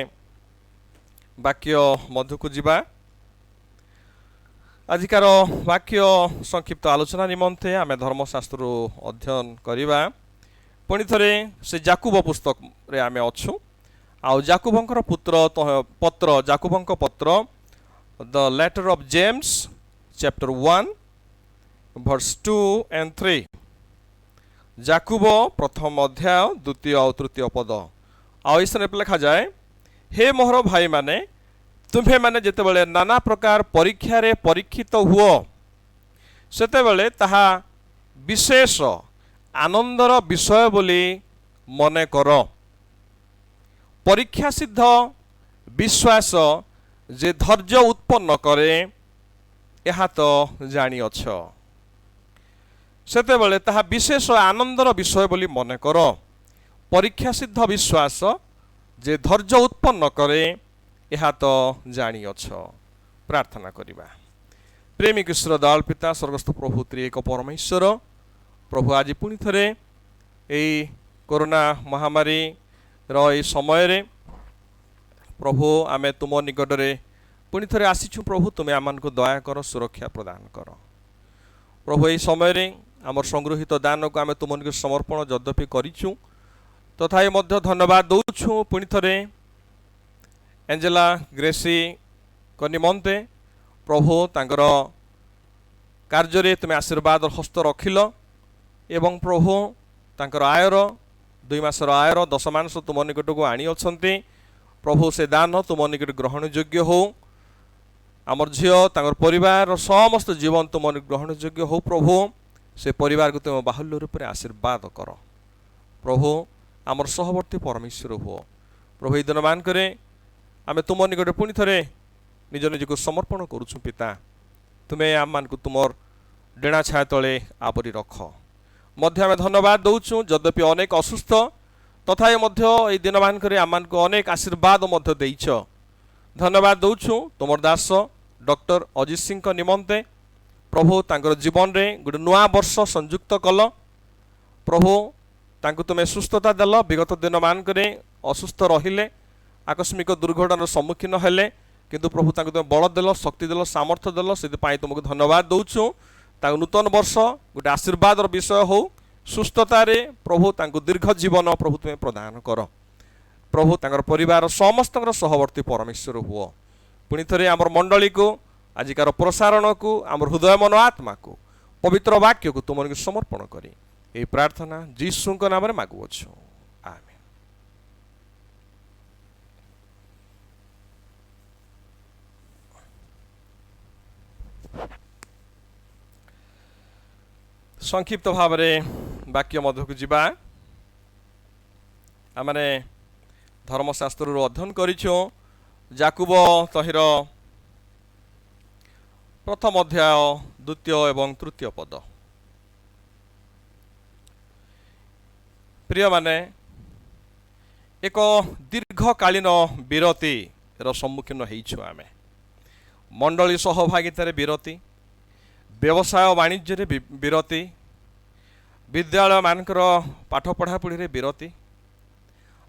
वाक्य मध्य को जीवा। आजिकार वाक्य संक्षिप्त आलोचना निमंते आम धर्मशास्त्र अध्ययन करिबा। पुणी थरे से जाकुब पुस्तक रे आम अच्छु आउ जाकुबंकर पत्र जाकुबंक पत्र the letter of James chapter 1 verse 2 and 3 जाकुब प्रथम अध्याय द्वितीय और तृतीय पद आईसन लिखा जाए हे मोहर भाई माने तुम्हें माने जेतेबेले नाना प्रकार परीक्षा रे परीक्षित हुओ सेतेबेले ताहा विशेष आनंदर विषय बोली मने करो। परीक्षा सिद्ध विश्वास जे धैर्य उत्पन्न करे यह तो जानी अछ सेतेबेले ताहा विशेष आनंदर विषय बोली मने कर। परीक्षा सिद्ध विश्वास जे धैर्य उत्पन्न करे यह तो जानी अछ। प्रार्थना करिबा। प्रेमिक ईश्वर दयाल पिता स्वर्गस्थ प्रभु त्रिएक परमेश्वर प्रभु आज पुणी थरे एई कोरोना महामारी रही समय रे प्रभु आमे तुम निकट रे पुणी थरे आसीछु प्रभु तुम्हें आमान को दया कर सुरक्षा प्रदान कर प्रभु यही समय रे आमर संगृहित दान को आमे तुम निकट समर्पण यद्यपि करिछु तथापि मध्य धन्यवाद दउछु पुणी थरे एंजेला ग्रेसी को निमंते प्रभु तांकर कार्य रे तुम्हें आशीर्वाद हस्त रखिल एवं प्रभु तांकर आयर 2 मासर आयर 10 मांस तुम निकट को आनी अछंती प्रभु से दान तुम निकट ग्रहण योग्य हो आमर झियो तांकर परिवार समस्त जीवन तुम ग्रहण योग्य हो प्रभु से परिवार को तुम बाहुल्य रूप से आशीर्वाद कर प्रभु आमर सहवर्ती परमेश्वर हो प्रभु दिन मान करे आमे तुम निकट पुणी थरे निज निज को समर्पण करुछु पिता तुम्हें आम मान को तुमर डेणा छाया तले आवरी रख मध्य आम धन्यवाद दउछु यद्यपि अनेक असुस्थ तथापि मध्य ए दिन मान करे आम मान को अनेक आशीर्वाद मध्य देइछ धन्यवाद दउछु तुमर दास डॉक्टर अजित सिंह निमंते प्रभु तांकर जीवन रे गोटे नुआ वर्ष संयुक्त कल प्रभु तांको तुमे सुस्थता देल विगत दिन मान करे असुस्थ रहिले आकस्मिक दुर्घटनार सम्मुखीन हेले किंतु प्रभु तांको तुमे बल देल शक्ति देल सामर्थ्य देल से तुमको धन्यवाद दउछु तांको नूतन वर्ष गोटे आशीर्वाद विषय हो सुस्थता रे प्रभु तांको दीर्घ जीवन प्रभु तुमे प्रदान कर प्रभु तांकर परिवार समस्त सहवर्ती परमेश्वर हुओ पुणी थरे आमर मंडली को आजिकार प्रसारण को आमर हृदय मन आत्मा को पवित्र वाक्य को तुम समर्पण करी ए प्रार्थना जीसुଙ୍କ नाम रे मागुअछु आमेन। संक्षिप्त भाव में वाक्य मध्यक जीवा आमने धर्मशास्त्र अध्ययन करिछो याकूब तहिर प्रथम अध्याय द्वितीय एवं तृतीय पद। प्रिय माने एक दीर्घकालीन विरति सम्मुखीन होइछु आमे। मंडली सहभागितार विरति, व्यवसाय वाणिज्य विरति, विद्यालय मानकर पाठ पढ़ापढ़ी रे विरति,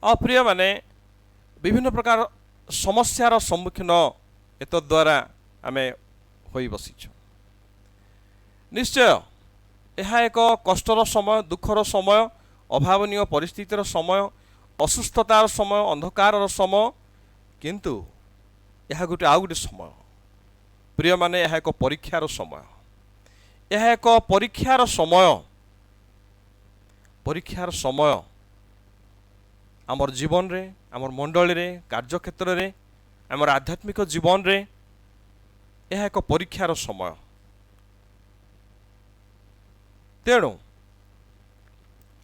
अप्रिय माने विभिन्न प्रकार समस्यार सम्मुखीन एत द्वारा आमे होई बसिछु। निश्चय यह एक कष्टर समय, दुखर समय, अभावनीय परिस्थितिर समय, असुस्थतार समय, अंधकार समय, किंतु यह गोटे आउ गोटे समय प्रिय माने यह एक परीक्षार समय। यह एक परीक्षार समय, परीक्षार समय आमर जीवन रे, आमर मंडली रे, कार्यक्षेत्र रे, आमर आध्यात्मिक जीवन रे यह एक परीक्षार समय। तेणु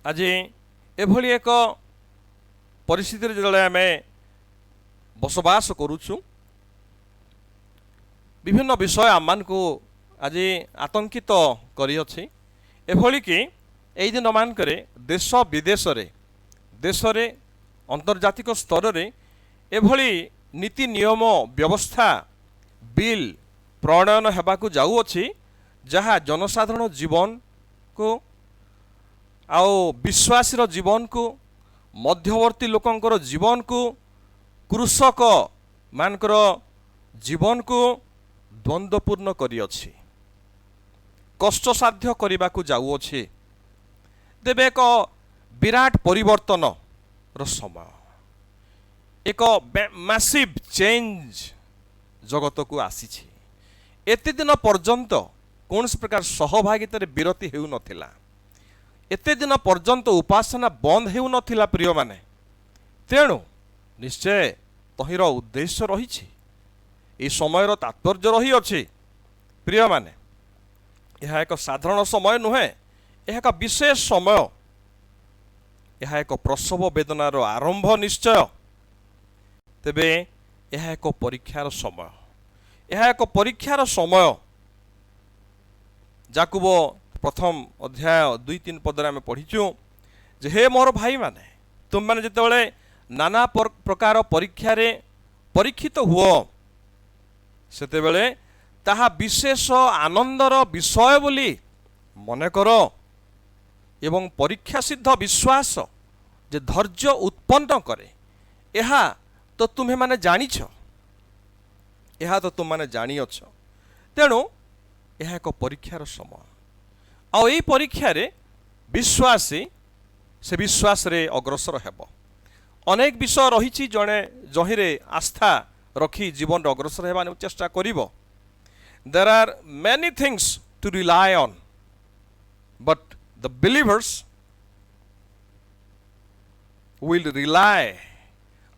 आज एभली एक परिस्थिति जो आम बसवास करुचु, विभिन्न विषय आम को आज आतंकित करिअछि। एभली कि एई दिन मानकरे देश विदेश रे, देश रे अंतर्जातिक स्तर रे एभली नीति नियम व्यवस्था बिल प्रणयन हेबाकु जाउअछि जहा जनसाधारण जीवन को आओ विश्वासी जीवन को, मध्यवर्ती लोकंकर जीवन को, कृषक मानकर जीवन को द्वंद्वपूर्ण करिअछि, कष्टसाध्य करबाकू जाउअछि। तेबे एक विराट परिवर्तन रो समय, एक मैसिव चेंज जगत को आसीछि। एते दिन पर्यंत कौन प्रकार सहभागितार विरति हेउ नथिला, एते दिन पर्यंत उपासना बंद हेउ नथिला प्रिय माने। तेणु निश्चय तहिर उद्देश्य रही, ये समय तात्पर्य रही अछि प्रिय माने। यह एक साधारण समय नुहे, यह एक विशेष समय, यह एक प्रसव वेदनार आरंभ निश्चय। तेबे यह एक परीक्षार समय, यह एक परीक्षार समय। याकूब प्रथम अध्याय 2-3 पदरे आम पढ़ीचु जे हे मोर भाई माने, तुम माने जितेबाला नाना प्रकार परीक्षा रे परीक्षित हुओ, सेतेबेले ताहा विशेष आनंदर विषय बोली मने करो, एवं परीक्षा सिद्ध विश्वास जे धैर्य उत्पन्न करे, यह तो तुम्हें माने जानिछ, यह तो तुम माने जानिअछ। तेणु यह एक परीक्षार समय। आ यही परीक्षा रे विश्वासी से विश्वास रे अग्रसर हेब। अनेक विषय रही जड़े जहिरे आस्था रखी जीवन अग्रसर हेबार चेष्टा करिवो। There are many things to rely on, but the believers will rely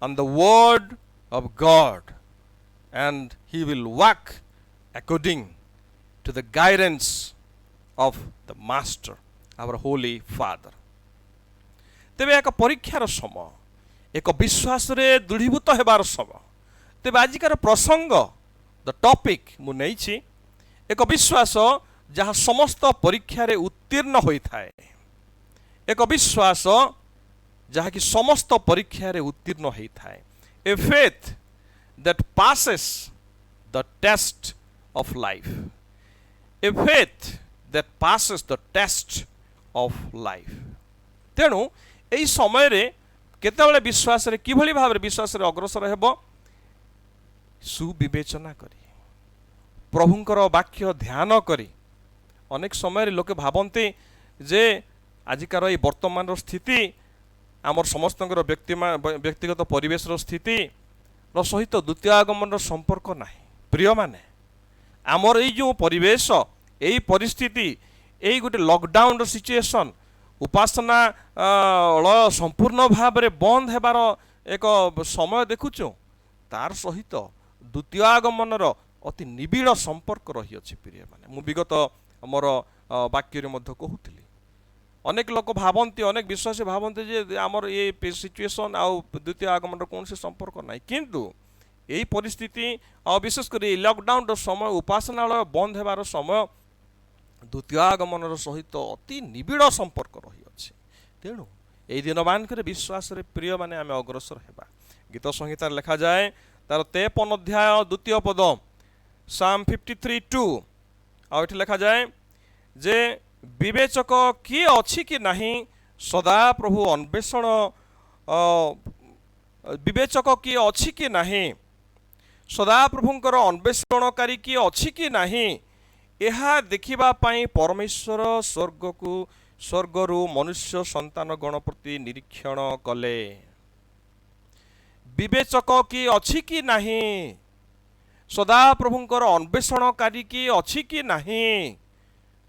on the word of God, and he will walk according to the guidance of the Master, our Holy Father. तेबे एक परीक्षार समय, एक विश्वास रे दृढ़ीभूत हेबार समय। तेबे आजिकार प्रसंग द टॉपिक मु नेइछि एक विश्वास जहाँ समस्त परीक्षा रे उत्तीर्ण होई थाए, एक विश्वास जहाँ कि समस्त परीक्षा रे उत्तीर्ण होई थाए। A faith that passes the test of life, a faith that passes the test of life. तेणु एई समय रे केतेबेले विश्वास रे किभली भाबरे विश्वास रे अग्रसर हेबो, सुविवेचना करी, प्रभुंकर वाक्य ध्यान करी। अनेक समय लोके भावन्ते जे आजिकार ये वर्तमान स्थिति आमर समस्तंकर व्यक्तिगत परिवेश स्थिति सहित द्वितीय आगमन संपर्क नाही। प्रिय माने आमर ये जो परिवेश, यही परिस्थिति, यही गोटे लॉकडाउन सिचुएशन, उपासना संपूर्ण भाव में बंद हेबार एक समय देखुचु, तार सहित द्वितीय आगमन ଅତି ନିବିଡ଼ ସମ୍ପର୍କ ରହିଅଛି ପ୍ରିୟ ମାନେ। ମୁଁ ବିଗତ ମୋର ବାକ୍ୟରେ ମଧ୍ୟ କହୁଥିଲି, ଅନେକ ଲୋକ ଭାବନ୍ତି, ଅନେକ ବିଶ୍ୱାସୀ ଭାବନ୍ତି ଯେ ଆମର ଏ ସିଚୁଏସନ୍ ଆଉ ଦ୍ୱିତୀୟ ଆଗମନର କୌଣସି ସମ୍ପର୍କ ନାହିଁ। କିନ୍ତୁ ଏହି ପରିସ୍ଥିତି ଆଉ ବିଶେଷ କରି ଏହି ଲକଡାଉନର ସମୟ, ଉପାସନାଳୟ ବନ୍ଦ ହେବାର ସମୟ ଦ୍ୱିତୀୟ ଆଗମନର ସହିତ ଅତି ନିବିଡ଼ ସମ୍ପର୍କ ରହିଅଛି। ତେଣୁ ଏହି ଦିନମାନଙ୍କରେ ବିଶ୍ୱାସରେ ପ୍ରିୟମାନେ ଆମେ ଅଗ୍ରସର ହେବା। ଗୀତ ସଂହିତାରେ ଲେଖାଯାଏ ତାର 53 ଅଧ୍ୟାୟ 2 ପଦ, Psalm 53:2, ଆଉ ଏଠି ଲେଖାଯାଏ ଯେ ବିବେଚକ କିଏ ଅଛି କି ନାହିଁ, ସଦାପ୍ରଭୁ ଅନ୍ୱେଷଣ ବିବେଚକ କିଏ ଅଛି କି ନାହିଁ, ସଦାପ୍ରଭୁଙ୍କର ଅନ୍ୱେଷଣକାରୀ କିଏ ଅଛି କି ନାହିଁ, ଏହା ଦେଖିବା ପାଇଁ ପରମେଶ୍ୱର ସ୍ୱର୍ଗରୁ ମନୁଷ୍ୟ ସନ୍ତାନ ଗଣ ପ୍ରତି ନିରୀକ୍ଷଣ କଲେ। ବିବେଚକ କିଏ ଅଛି କି ନାହିଁ, ସଦାପ୍ରଭୁଙ୍କର ଅନ୍ୱେଷଣକାରୀ କିଏ ଅଛି କି ନାହିଁ,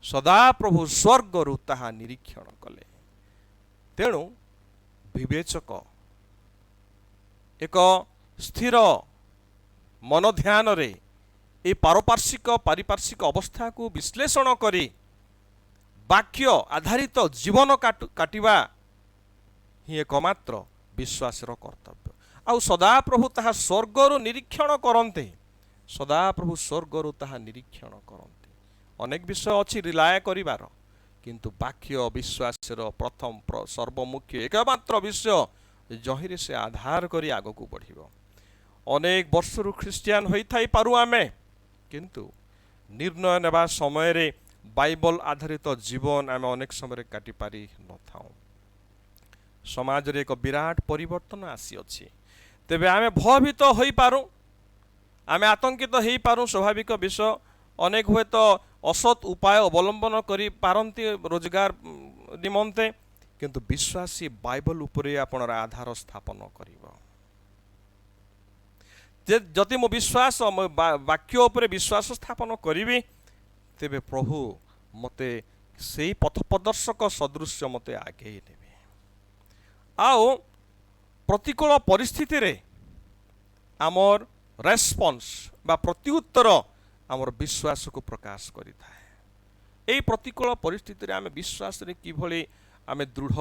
ସଦାପ୍ରଭୁ ସ୍ୱର୍ଗରୁ ତାହା ନିରୀକ୍ଷଣ କଲେ। ତେଣୁ ବିବେଚକ ଏକ ସ୍ଥିର ମନ ଧ୍ୟାନରେ ଏହି ପାରିପାର୍ଶ୍ୱିକ ଅବସ୍ଥାକୁ ବିଶ୍ଳେଷଣ କରି ବାକ୍ୟ ଆଧାରିତ ଜୀବନ କାଟିବା ହିଁ ଏକମାତ୍ର ବିଶ୍ୱାସର କର୍ତ୍ତବ୍ୟ। ଆଉ ସଦାପ୍ରଭୁ ତାହା ସ୍ୱର୍ଗରୁ ନିରୀକ୍ଷଣ କରନ୍ତେ, ସଦାପ୍ରଭୁ ସ୍ୱର୍ଗରୁ ତାହା ନିରୀକ୍ଷଣ କରନ୍ତି। ଅନେକ ବିଷୟ ଅଛି ରିଲାୟ କରିବାର, କିନ୍ତୁ ବାକ୍ୟ ବିଶ୍ୱାସର ପ୍ରଥମ ସର୍ବମୁଖ୍ୟ ଏକମାତ୍ର ବିଷୟ ଯହିଁରେ ସେ ଆଧାର କରି ଆଗକୁ ବଢ଼ିବ। ଅନେକ ବର୍ଷରୁ ଖ୍ରୀଷ୍ଟିଆନ ହୋଇଥାଇପାରୁ ଆମେ, କିନ୍ତୁ ନିର୍ଣ୍ଣୟ ନେବା ସମୟରେ ବାଇବଲ ଆଧାରିତ ଜୀବନ ଆମେ ଅନେକ ସମୟରେ କାଟିପାରି ନଥାଉ। ସମାଜରେ ଏକ ବିରାଟ ପରିବର୍ତ୍ତନ ଆସିଅଛି। ତେବେ ଆମେ ଭୟଭୀତ ହୋଇପାରୁ, ଆମେ ଆତଙ୍କିତ ହୋଇପାରୁ, ସ୍ୱାଭାବିକ ବିଷୟ। ଅନେକ ହୁଏତ ଅସତ୍ ଉପାୟ ଅବଲମ୍ବନ କରିପାରନ୍ତି ରୋଜଗାର ନିମନ୍ତେ, କିନ୍ତୁ ବିଶ୍ୱାସୀ ବାଇବଲ ଉପରେ ଆପଣର ଆଧାର ସ୍ଥାପନ କରିବ। ଯଦି ମୁଁ ବାକ୍ୟ ଉପରେ ବିଶ୍ୱାସ ସ୍ଥାପନ କରିବି, ତେବେ ପ୍ରଭୁ ମୋତେ ସେଇ ପଥ ପ୍ରଦର୍ଶକ ସଦୃଶ୍ୟ ମୋତେ ଆଗେଇ ନେବେ। ଆଉ ପ୍ରତିକୂଳ ପରିସ୍ଥିତିରେ ଆମର ରେସ୍ପନ୍ସ ବା ପ୍ରତ୍ୟୁତ୍ତର ଆମର ବିଶ୍ୱାସକୁ ପ୍ରକାଶ କରିଥାଏ। ଏହି ପ୍ରତିକୂଳ ପରିସ୍ଥିତିରେ ଆମେ ବିଶ୍ୱାସରେ କିଭଳି ଆମେ ଦୃଢ଼,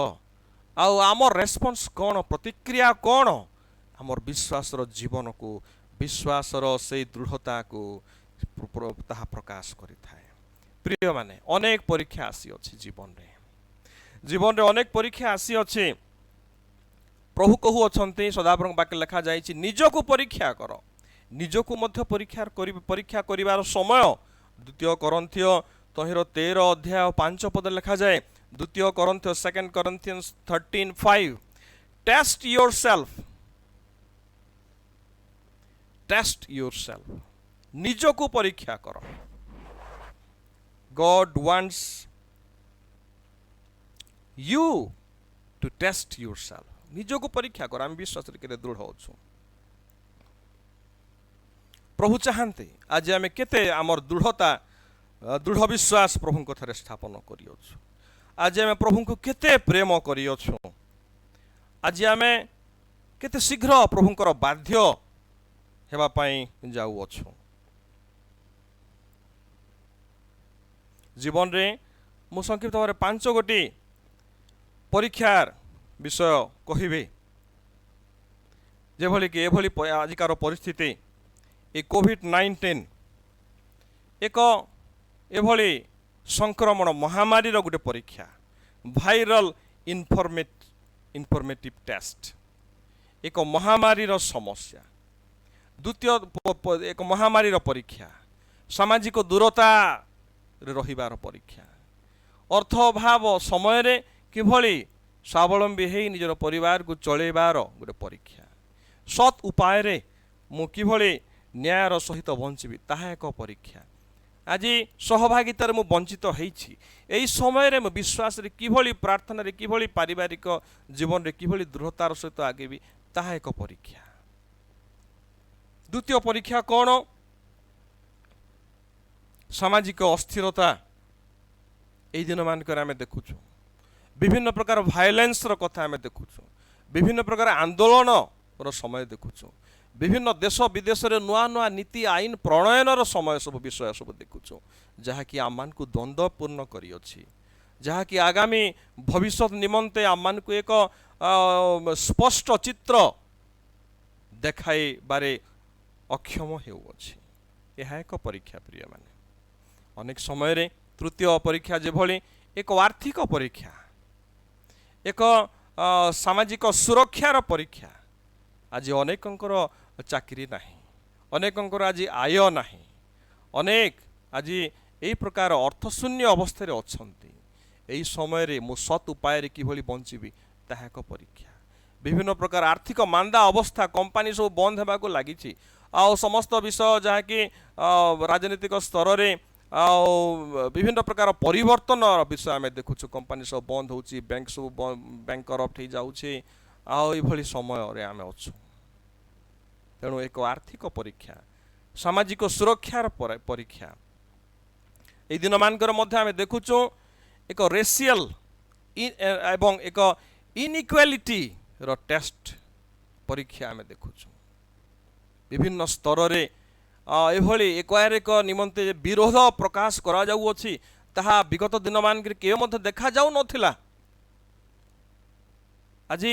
ଆଉ ଆମର ରେସ୍ପନ୍ସ କ'ଣ, ପ୍ରତିକ୍ରିୟା କ'ଣ, ଆମର ବିଶ୍ୱାସର ଜୀବନକୁ, ବିଶ୍ୱାସର ସେଇ ଦୃଢ଼ତାକୁ ତାହା ପ୍ରକାଶ କରିଥାଏ। ପ୍ରିୟମାନେ, ଅନେକ ପରୀକ୍ଷା ଆସିଅଛି ଜୀବନରେ ଅନେକ ପରୀକ୍ଷା ଆସିଅଛି। ପ୍ରଭୁ କହୁଅଛନ୍ତି, ସଦାପ୍ରଭୁଙ୍କ ବାକ୍ୟରେ ଲେଖାଯାଇଛି, ନିଜକୁ ପରୀକ୍ଷା କର। ନିଜକୁ ମଧ୍ୟ ପରୀକ୍ଷା କରିବାର ସମୟ 2 Corinthians ତହିଁର 13 ଅଧ୍ୟାୟ 5 ପଦ ଲେଖାଯାଏ। 2 Corinthians 2 Corinthians 13:5, ଟେଷ୍ଟ yourself, ନିଜକୁ ପରୀକ୍ଷା କର। God wants you to test yourself. ନିଜକୁ ପରୀକ୍ଷା କର, ଆମେ ବିଶ୍ୱାସରେ କେତେ ଦୃଢ଼ ଅଛୁ। ପ୍ରଭୁ ଚାହାନ୍ତି ଆଜି ଆମେ କେତେ ଆମର ଦୃଢ଼ ବିଶ୍ୱାସ ପ୍ରଭୁଙ୍କ ଠାରେ ସ୍ଥାପନ କରିଅଛୁ। ଆଜି ଆମେ ପ୍ରଭୁଙ୍କୁ କେତେ ପ୍ରେମ କରିଅଛୁ। ଆଜି ଆମେ କେତେ ଶୀଘ୍ର ପ୍ରଭୁଙ୍କର ବାଧ୍ୟ ହେବା ପାଇଁ ଯାଉଅଛୁ। ଜୀବନରେ ମୁଁ ସଂକ୍ଷିପ୍ତ ଭାବରେ 5 ପରୀକ୍ଷାର ବିଷୟ କହିବି। ଯେଭଳିକି ଏଭଳି ଆଜିକାର ପରିସ୍ଥିତି, ଏ COVID-19 ଏକ ଏଭଳି ସଂକ୍ରମଣ ମହାମାରୀର ଗୋଟେ ପରୀକ୍ଷା, ଭାଇରାଲ ଇନଫର୍ମେଟିଭ ଟେଷ୍ଟ, ଏକ ମହାମାରୀର ସମସ୍ୟା। ଦ୍ୱିତୀୟ ଏକ ମହାମାରୀର ପରୀକ୍ଷା, ସାମାଜିକ ଦୂରତାରେ ରହିବାର ପରୀକ୍ଷା, ଅର୍ଥ ଅଭାବ ସମୟରେ କିଭଳି ସ୍ୱାବଲମ୍ବୀ ହେଇ ନିଜର ପରିବାରକୁ ଚଳେଇବାର ଗୋଟେ ପରୀକ୍ଷା, ସତ୍ ଉପାୟରେ ମୁଁ କିଭଳି ନ୍ୟାୟର ସହିତ ବଞ୍ଚିବି ତାହା ଏକ ପରୀକ୍ଷା। ଆଜି ସହଭାଗିତାରେ ମୁଁ ବଞ୍ଚିତ ହେଇଛି, ଏହି ସମୟରେ ମୁଁ ବିଶ୍ୱାସରେ କିଭଳି, ପ୍ରାର୍ଥନାରେ କିଭଳି, ପାରିବାରିକ ଜୀବନରେ କିଭଳି ଦୃଢ଼ତାର ସହିତ ଆଗେଇବି ତାହା ଏକ ପରୀକ୍ଷା। ଦ୍ୱିତୀୟ ପରୀକ୍ଷା କ'ଣ? ସାମାଜିକ ଅସ୍ଥିରତା। ଏହି ଦିନମାନଙ୍କରେ ଆମେ ଦେଖୁଛୁ ବିଭିନ୍ନ ପ୍ରକାର ଭାଇଲେନ୍ସର କଥା ଆମେ ଦେଖୁଛୁ, ବିଭିନ୍ନ ପ୍ରକାର ଆନ୍ଦୋଳନର ସମୟ ଦେଖୁଛୁ, विभिन्न देश विदेश रे नुआ नुआ नीति आईन प्रणयनर समय सब विषय सब देखुछु जहाँकि आम को द्वंद्वपूर्ण करी अछि जहाँकि आगामी भविष्य निमंते आम को एक स्पष्ट चित्र देखाई बारे अक्षम होउछि। यह एक परीक्षा प्रिय माने अनेक समय रे तृतीय परीक्षा जेभली एक आर्थिक परीक्षा एक सामाजिक सुरक्षार परीक्षा आज अनेकंकर चाकरी नाही अनेकंकर आज आय नाही अनेक आज यही प्रकार अर्थशून्य अवस्था अछंती यही समय रे मु सत उपाय किभली बंचिबी ताहा एक परीक्षा विभिन्न प्रकार आर्थिक मांदा अवस्था कंपनी सब बंद होगा लगी आ समस्त विषय जहाँकि राजनीतिक स्तर रे विभिन्न प्रकार परिवर्तन विषय आम देखुछु कंपनी सब बंद होची बैंक सब बैंक करप्ट हो जाऊे आई समय आम अच्छु तेणु एक आर्थिक परीक्षा सामाजिक सुरक्षार परीक्षा ये दिन मानकर मध्य आम देखुछु एक रेसियल एवं एक इनइक्वालिटी रो टेस्ट परीक्षा आम देखुछु विभिन्न स्तर रे एभली एक निमंते विरोध प्रकाश करा जाउछि ताहा विगत दिन मानकर के मध्य देखा जाउ नथिला आज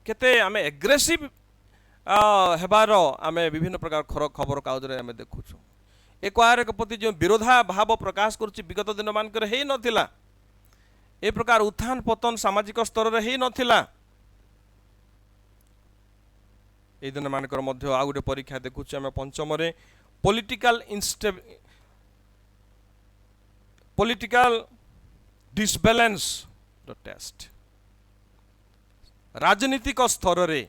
केते आम एग्रेसिव हेबार आम विभिन्न प्रकार खबर कागज रे आम देखुछु एक प्रति जो विरोधा भाव प्रकाश करुछि विगत दिन मानकर हे नथिला ए प्रकार उत्थान पतन सामाजिक स्तर रे हे नथिला ए दिन मानकर मध्य आ गोटे परीक्षा देखुछु आम पंचम रे पॉलिटिकल डिसबैलेंस द टेस्ट राजनीतिक स्तर रे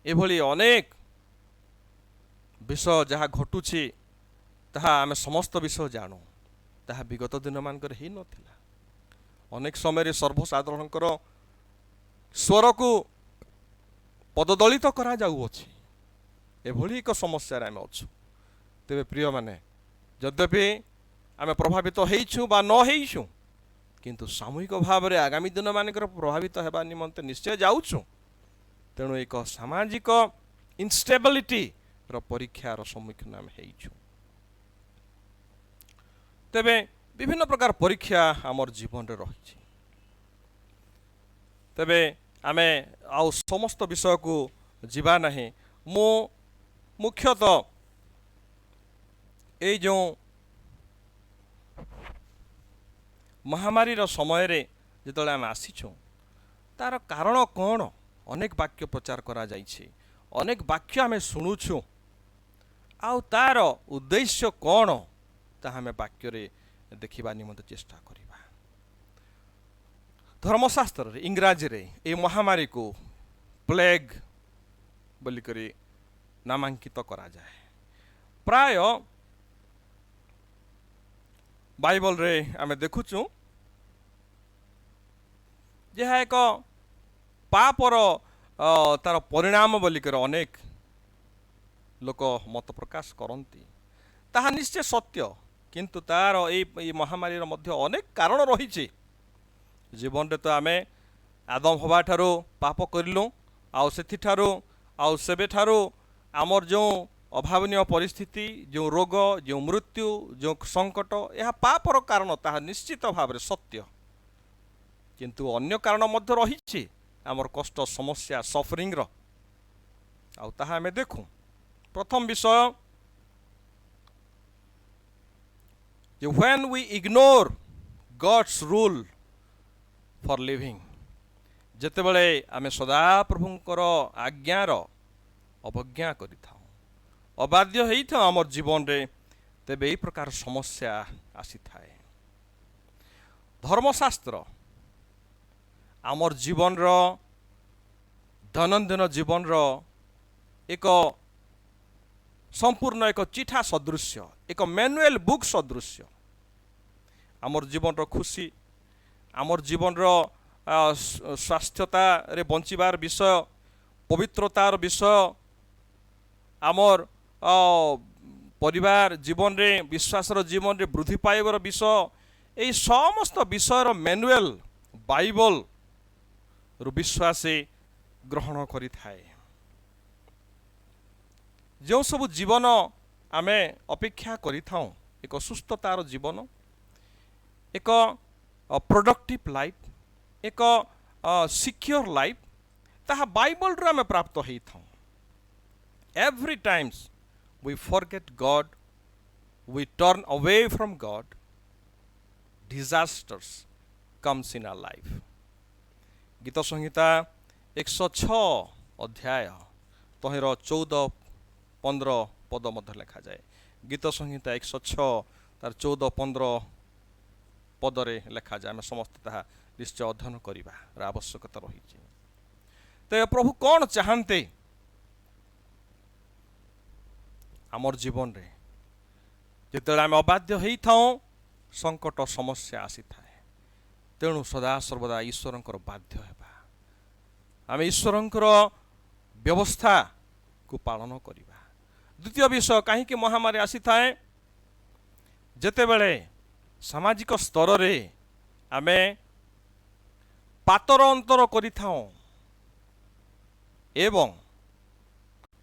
एभली अनेक विषय जहाँ घटुछि ताहा आमे समस्त विषय जानू ताहा विगत दिन मानकर ही नथिला अनेक समय रे सर्वसाधारणकर स्वर को पददलित करा जाउछि एभली एक समस्या आम अच्छु तेरे प्रिय माने यद्यपि आम प्रभावित होइछु बा न होइछु किंतु सामूहिक भाव में आगामी दिन मानकर प्रभावित हेबा निमंते निश्चय जाउछु तेणु एक सामाजिक इनस्टेबिलिटी रो परीक्षार सम्मुखीन आम होइछु तेबे विभिन्न प्रकार परीक्षा आमर जीवन रे रही तेबे आमे आउ समस्त विषय को जीवा नहीं मु मुख्यतः ये जो महामारी रो समय रे जितले आम आसीछु तार कारण कौन अनेक वाक्य प्रचार करा जाइछे अनेक वाक्य आम शुणुछु आउ तार उद्देश्य कौन ताहा आम वाक्य रे देखिबा निमंते चेष्टा करिबा धर्मशास्त्र रे इंग्राजी रे ए महामारी को प्लेग बोली करी नामांकित करा जाए प्राय बाइबल रे आमे देखुछु जहा एक पापर तार परिणाम बोली कर अनेक लोक मत प्रकाश करती ताहा निश्चय सत्य किंतु तार ए महामारी मध्य अनेक कारण रही जीवन रे तो आमे आदम हवा ठारो पाप करलु आउ सेथि ठारो आउ सेबे ठारो आमर जो अभावनीय परिस्थिति जो रोग जो मृत्यु जो संकट यह पापर कारण ताहा निश्चित भाव सत्य किंतु अन्य कारण मध्य रही आमर कष्ट समस्या सफरिंग रो आउ ताहा आमे देखु प्रथम विषय when we ignore God's rule for living जेते बळे आमे सदा प्रभुंकर आज्ञार अवज्ञा करिथाउ अबाध्य हेई था आमर जीवन रे तेबे एई प्रकार समस्या आसी थाए धर्मशास्त्र आमर जीवन रो दैनंदिन जीवन रो एक संपूर्ण एक चिठा सदृश्य एक मैनुअल बुक सदृश्य आमर जीवन रो खुशी आमर जीवन रो स्वास्थ्यता रे बंचिबार विषय पवित्रतार विषय आमर परिवार जीवन रे विश्वासर जीवन रे वृद्धि पाइबार विषय यही समस्त विषयर मैनुअल बाइबल रु विश्वासे ग्रहण करि थाए जो सब जीवन आमे अपेक्षा करिथाउ एक सुस्थतार जीवन एक प्रोडक्टिव लाइफ एक सिक्योर लाइफ ताहा बाइबल रे आमे प्राप्त हेई though every times we forget God we turn away from God disasters comes in our life गीत संहिता 106 अध्याय तहिर 14-15 पद मध्य लिखा जाए गीत संहिता 106 तार 14-15 पदरे लिखा जाए आम समस्त ताहा निश्चय अध्ययन करने आवश्यकता रही तो प्रभु कौन चाहते आमर जीवन रे जिते आम अबाध्य होता संकट समस्या आसी थाए तेणु सदा सर्वदा ईश्वर बाध्य हेबा आम ईश्वर व्यवस्था को पालन करवा द्वितीय विषय कहीं महामारी आसी थाए जेते बेले सामाजिक स्तर रे आमे पातर अंतर करिथाओ एवं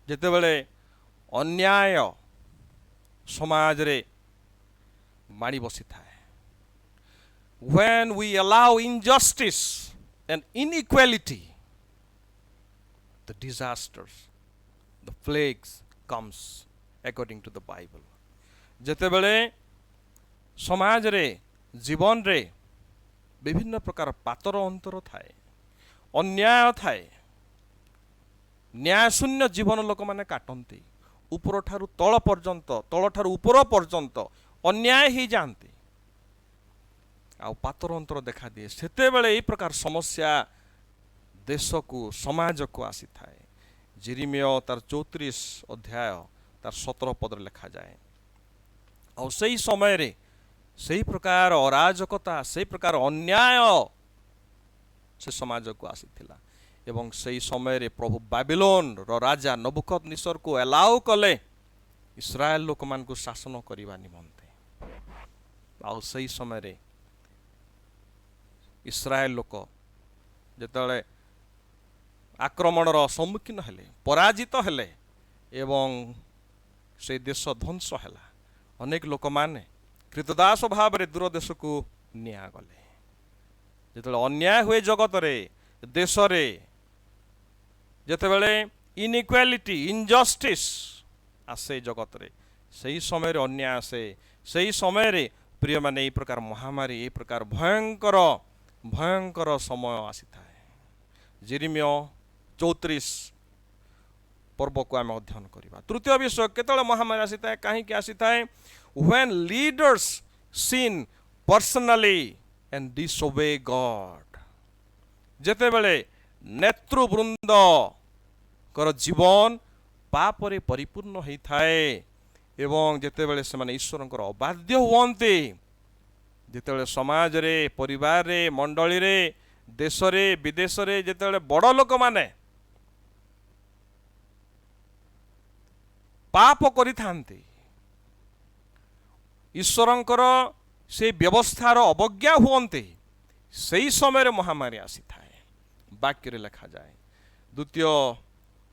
जेते बेले अन्याय समाज रे माड़ी बसी थाए when we allow injustice and inequality the disasters the plagues comes according to the Bible जेते बेले समाज रे जीवन रे विभिन्न प्रकार पातर अंतर थाए अन्याय थाए न्याय शून्य जीवन लोक माने काटंती ऊपर ठारू तल पर्यंत तल ठारू ऊपर पर्यंत अन्याय ही जानती आ पातर अंतर देखा दिए सेते बेले एई प्रकार समस्या देश को समाज को आसी थाए जिरिमिया तार 34 अध्याय तार 17 पद लिखा जाए और सही समय रे सही प्रकार अराजकता सही प्रकार अन्याय से समाज को आसी थिला एवं सही समय रे प्रभु बाबिलोन रो राजा नबुकदनेस्सर को अलाउ कले इस्राएल लोक मान को शासन करबा निमंते आ सही समय रे इस्राएल लोक जेतले आक्रमण रो सम्मुखीन हेले पराजित हेले एवं से देश ध्वंस हैला अनेक लोक माने कृतदास भाव रे दूर देश को निया गले जेतले अन्याय हुए जगत रे देश रे जेतेबेले इनइक्वालिटी इनजस्टिस आसे जगत रे सही समय रे अन्याय आसे सही समय रे प्रिय माने ए प्रकार महामारी ए प्रकार भयंकर भयंकर समय आसी थाए जिरिमिया 34 पर्व को आम अध्ययन करवा तृतीय विषय केतले महामारी आसी थाए कहीं आसी थाए when leaders sin personally and disobey God जेतेबेले नेतृवृंद कर जीवन पाप रे परिपूर्ण होई थाए एवं जेतेबेले से माने ईश्वर अबाध्य हुअन्ते जेतेबेले समाज रे परिवार रे मंडली रे देश रे विदेश रे जेतेबेले बड़ लोक माने पाप करिथान्ते ईश्वरंकर से व्यवस्थार अवज्ञा हुअन्ते सही समय रे महामारी आसी थाए वाक्य रे लिखा जाए द्वितीय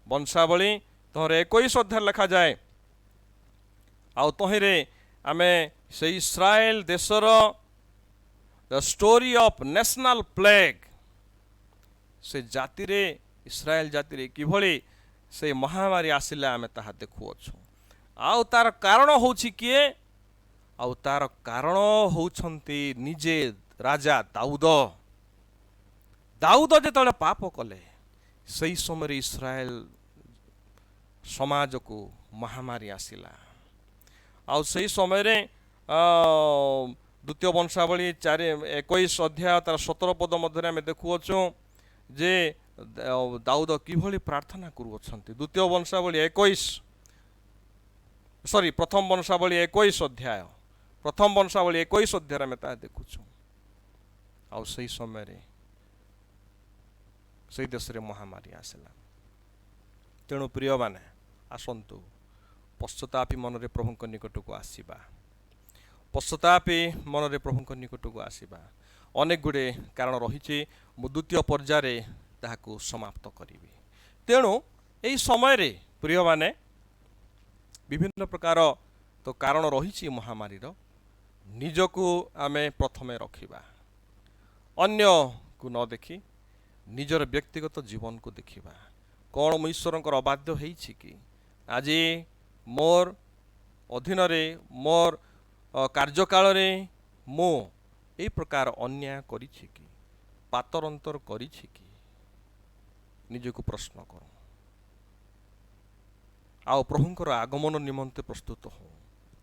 वंशावली तोहर 21 अध्याय लिखा जाए आउ तहिरे आमे से इस्राएल देशर the story of national plague से जाति रे इस्राएल जाति रे किभली से महामारी आसिला आमे ताहा देखुअछु आउ तार कारण होछि किए आउ तार कारण होउछन्ति निजे राजा दाऊद दाऊद जेतले पाप कले सही समय इस्राएल समाज को महामारी आसिला आउ सही समय रे द्वितीय वंशावली 21 अध्याय तार 17 पद मध्य आम देखुअछु जे दाऊद किभली प्रार्थना करुअछन्ति द्वितीय वंशावली 21 सॉरी प्रथम वंशावली 21 अध्याय प्रथम वंशावली 21 अध्याय आम ता देखुछु आउ सही समय रे सही देश रे महामारी आसिला तेणु प्रिय माने आसंतु पश्चातापी मन रे प्रभु निकट को आसीबा पश्चातापी मन रे प्रभु निकट को आसीबा अनेक गुड़े कारण रही द्वितीय पर्याय ताहाकू समाप्त करी तेणु यही समय रे प्रिय माने विभिन्न प्रकार तो कारण रही महामारी निजको आमे प्रथमे रखिबा अन्य को न देखी निजर व्यक्तिगत जीवन को देखिबा कौन मु ईश्वरंकर अबाध्य होईछि कि आज मोर अधीन रे मोर कार्यकाल रे मु ए प्रकार अन्याय करिछि कि पातरंतर करिछि कि निजको प्रश्न करो आ प्रभुंकर आगमन निमंते प्रस्तुत हो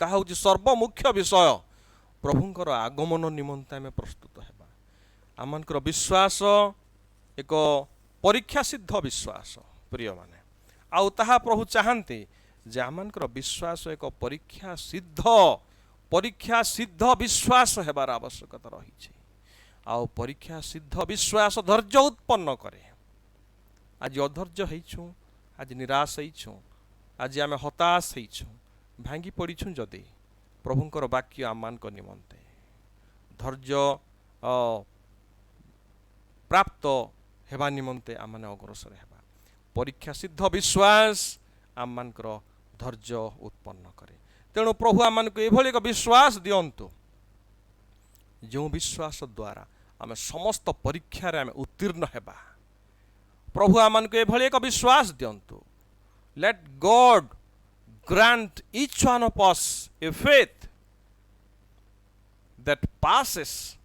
ताहा होछि सर्वमुख्य विषय प्रभुंकर आगमन निमंते आमे प्रस्तुत हेबा आमनकर विश्वास एक परीक्षा सिद्ध विश्वास प्रिय माने आउ ताहा प्रभु चाहन्ते जे आमनकर विश्वास एक परीक्षा सिद्ध विश्वास हेबार आवश्यकता रही आउ परीक्षा सिद्ध विश्वास धैर्य उत्पन्न करे आज अधैर्य होइछु आज निराश होइछु आज आमे हताश होइछु भांगी पड़ीछु जदि प्रभुंकर वाक्य आमनक निमंते धैर्य प्राप्त हेबा निमंते आमने अग्रसर हेबा परीक्षा सिद्ध विश्वास आमनकर धैर्य उत्पन्न करे तेणु प्रभु आमनक एभली एक विश्वास दियंतु जो विश्वास द्वारा आमे समस्त परीक्षा रे आमे उत्तीर्ण हेबा प्रभु आमनक एभली एक विश्वास दियंतु let God grant each one of us a faith that passes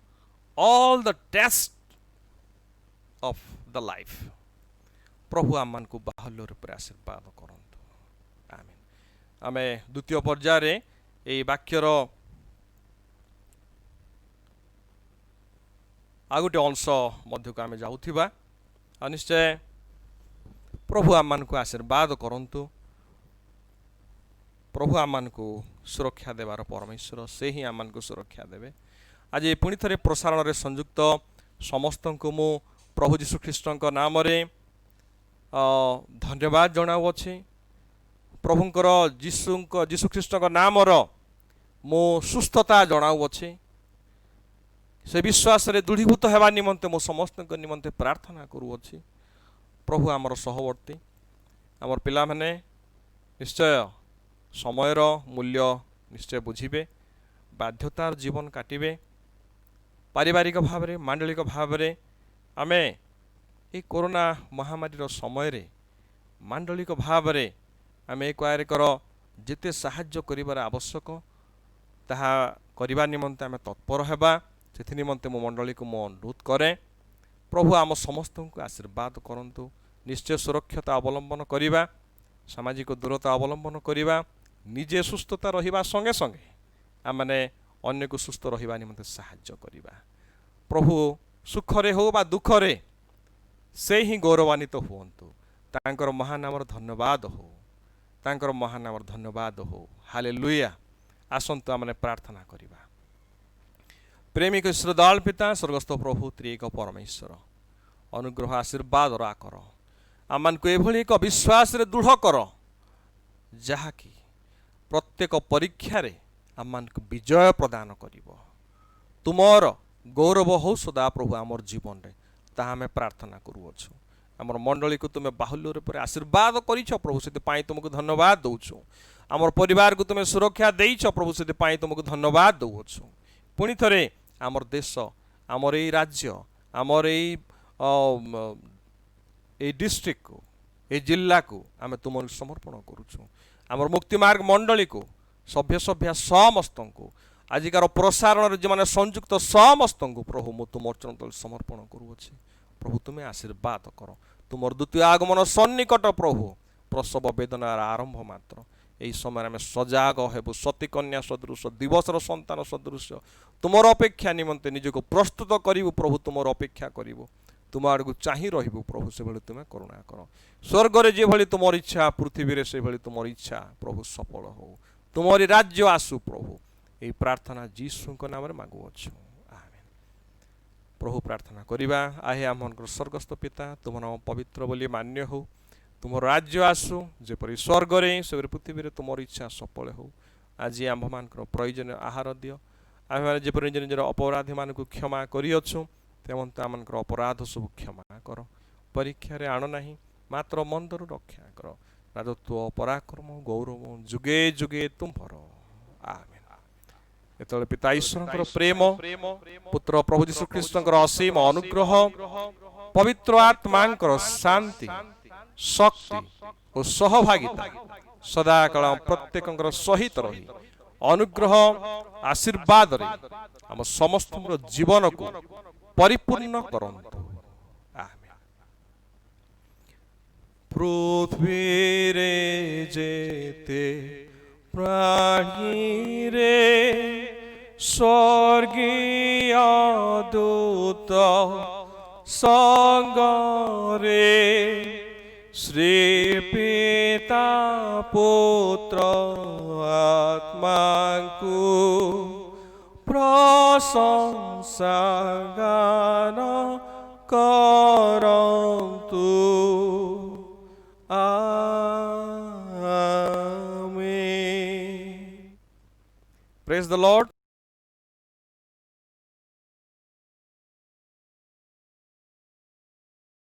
all the tests of the life प्रभु आमन को बाहुल्य रूप आशीर्वाद करंतु आमीन आमे द्वितीय पर्याय रे ए वाक्यर आगुटे अंश मध्य को आमे जाउथिबा निश्चय प्रभु आमन को आशीर्वाद करंतु प्रभु आमन को सुरक्षा देवार परमेश्वर से ही आमन को सुरक्षा देवे आज पुणी थे प्रसारण रे संयुक्त समस्त को मु प्रभु जीशु ख्रीष्ट नाम रे धन्यवाद जनाऊे प्रभुंकर जीशु ख्रीष्ट नाम मु सुस्थता जनाऊे से विश्वास रे दृढ़ीभूत हेबा निमंते मु समस्त निमंते प्रार्थना करूअछि प्रभु आमर सहवर्ती आमर पिला माने निश्चय समयर मूल्य निश्चय बुझिबे बाध्यतार जीवन काटिबे पारिवारिक भाव में मांडलिक भाव में आमे ए कोरोना महामारी समय रे मांडलिक भाव में आमे एक जेते साहाय्य करिबार आवश्यक ताहा करिबा निमंते आमे तत्पर हेबा सेथि निमंते मो मंडली को मो अनुरोध करे प्रभु आम समस्त को आशीर्वाद करंतु निश्चय सुरक्षता अवलंबन करिबा सामाजिक दूरता अवलंबन करिबा निजे सुस्थता रहिबा संगे संगे आमने अन्य को सुस्थ रहिबा निमंते साहाय्य करिबा प्रभु सुखरे हो बा दुखरे से ही गौरवान्वित हुअन्तु तांकर महानामर धन्यवाद हो तांकर महानामर धन्यवाद हो हालेलुया आसंतु आमने प्रार्थना करिबा प्रेमिक श्रद्धाल पिता स्वर्गस्थ प्रभु त्रिएक परमेश्वर अनुग्रह आशीर्वाद राकर आमन को एभली एक विश्वास रे दृढ़ कर जहाँकि प्रत्येक परीक्षा रे आमन को विजय प्रदान करिवो तुमर गौरव हो सदा प्रभु आमर जीवन रे ताहा हमें प्रार्थना करूछु आमर मंडली को तुमे बाहुल्य रूप से आशीर्वाद करिछ प्रभु से पाई तुमको धन्यवाद दउछु आमर परिवार को तुमे सुरक्षा देइछ प्रभु से पाई तुमको धन्यवाद दउछु पुणी थरे आमर देश आमर ए राज्य आमर ए डिस्ट्रिक्ट को ए जिला को आमे तुम समर्पण करूछु आमर मुक्तिमार्ग मंडली को सभ्य सभ्य समस्त को आजिकार प्रसारण जो मैंने संयुक्त समस्त को प्रभु मु तुम चरण तले समर्पण करूछि प्रभु तुम्हें आशीर्वाद कर तुमर द्वितीय आगमन सन्निकट प्रभु प्रसव वेदनार आरंभ मात्र यही समय आम सजाग हेबु सती कन्या सदृश दिवसर संतान सदृश तुमर अपेक्षा निमंते निजको प्रस्तुत करिवु प्रभु तुमर अपेक्षा करिवु तुम आड़क चाही रहिबु प्रभु से भली तुम्हें करुणा कर स्वर्ग रे जे भली तुमर इच्छा पृथ्वी रे से भली तुमर इच्छा प्रभु सफल हो तुमरी राज्य आसु प्रभु यही प्रार्थना जीशु नाम रे मांगुअछु आमेन प्रभु प्रार्थना करिबा आहे आमनकर स्वर्गस्थ पिता तुम नाम पवित्र बोली मान्य हो तुम राज्य आसु जेपरि स्वर्ग रे से पृथ्वी रे तुमर इच्छा सफल हो आज आम मानकर प्रयोजन आहार दियो आम माने जेपरि निज निजर अपराधी मानकु क्षमा करिअछु तेमंत आमनकर अपराध सब क्षमा कर परीक्षा रे आण नाही मात्र मंदरु रक्षा कर ରାଜତ୍ୱ ପରାକ୍ରମ ଗୌରବ ଯୁଗେ ଯୁଗେ ତୁମ୍ଭର ଆମେନ୍। ଯେତେବେଳେ ପିତା ଈଶ୍ୱରଙ୍କର ପ୍ରେମ, ପୁତ୍ର ପ୍ରଭୁ ଯୀଶୁ ଖ୍ରୀଷ୍ଟଙ୍କର ଅସୀମ ଅନୁଗ୍ରହ, ପବିତ୍ର ଆତ୍ମାଙ୍କର ଶାନ୍ତି, ଶକ୍ତି ଓ ସହଭାଗିତା ସଦାକାଳ ପ୍ରତ୍ୟେକଙ୍କର ସହିତ ରହି ଅନୁଗ୍ରହ ଆଶୀର୍ବାଦରେ ଆମ ସମସ୍ତଙ୍କର ଜୀବନକୁ ପରିପୂର୍ଣ୍ଣ କରନ୍ତୁ ଆମେନ୍। ପୃଥିବୀରେ ଯେତେ ପ୍ରାଣୀରେ ସ୍ୱର୍ଗୀୟ ଦୂତ ସଙ୍ଗରେ ଶ୍ରୀ ପିତା ପୁତ୍ର ଆତ୍ମାଙ୍କୁ ପ୍ରଶଂସା ଗାନ କରନ୍ତୁ ଆମେନ୍। Praise the Lord.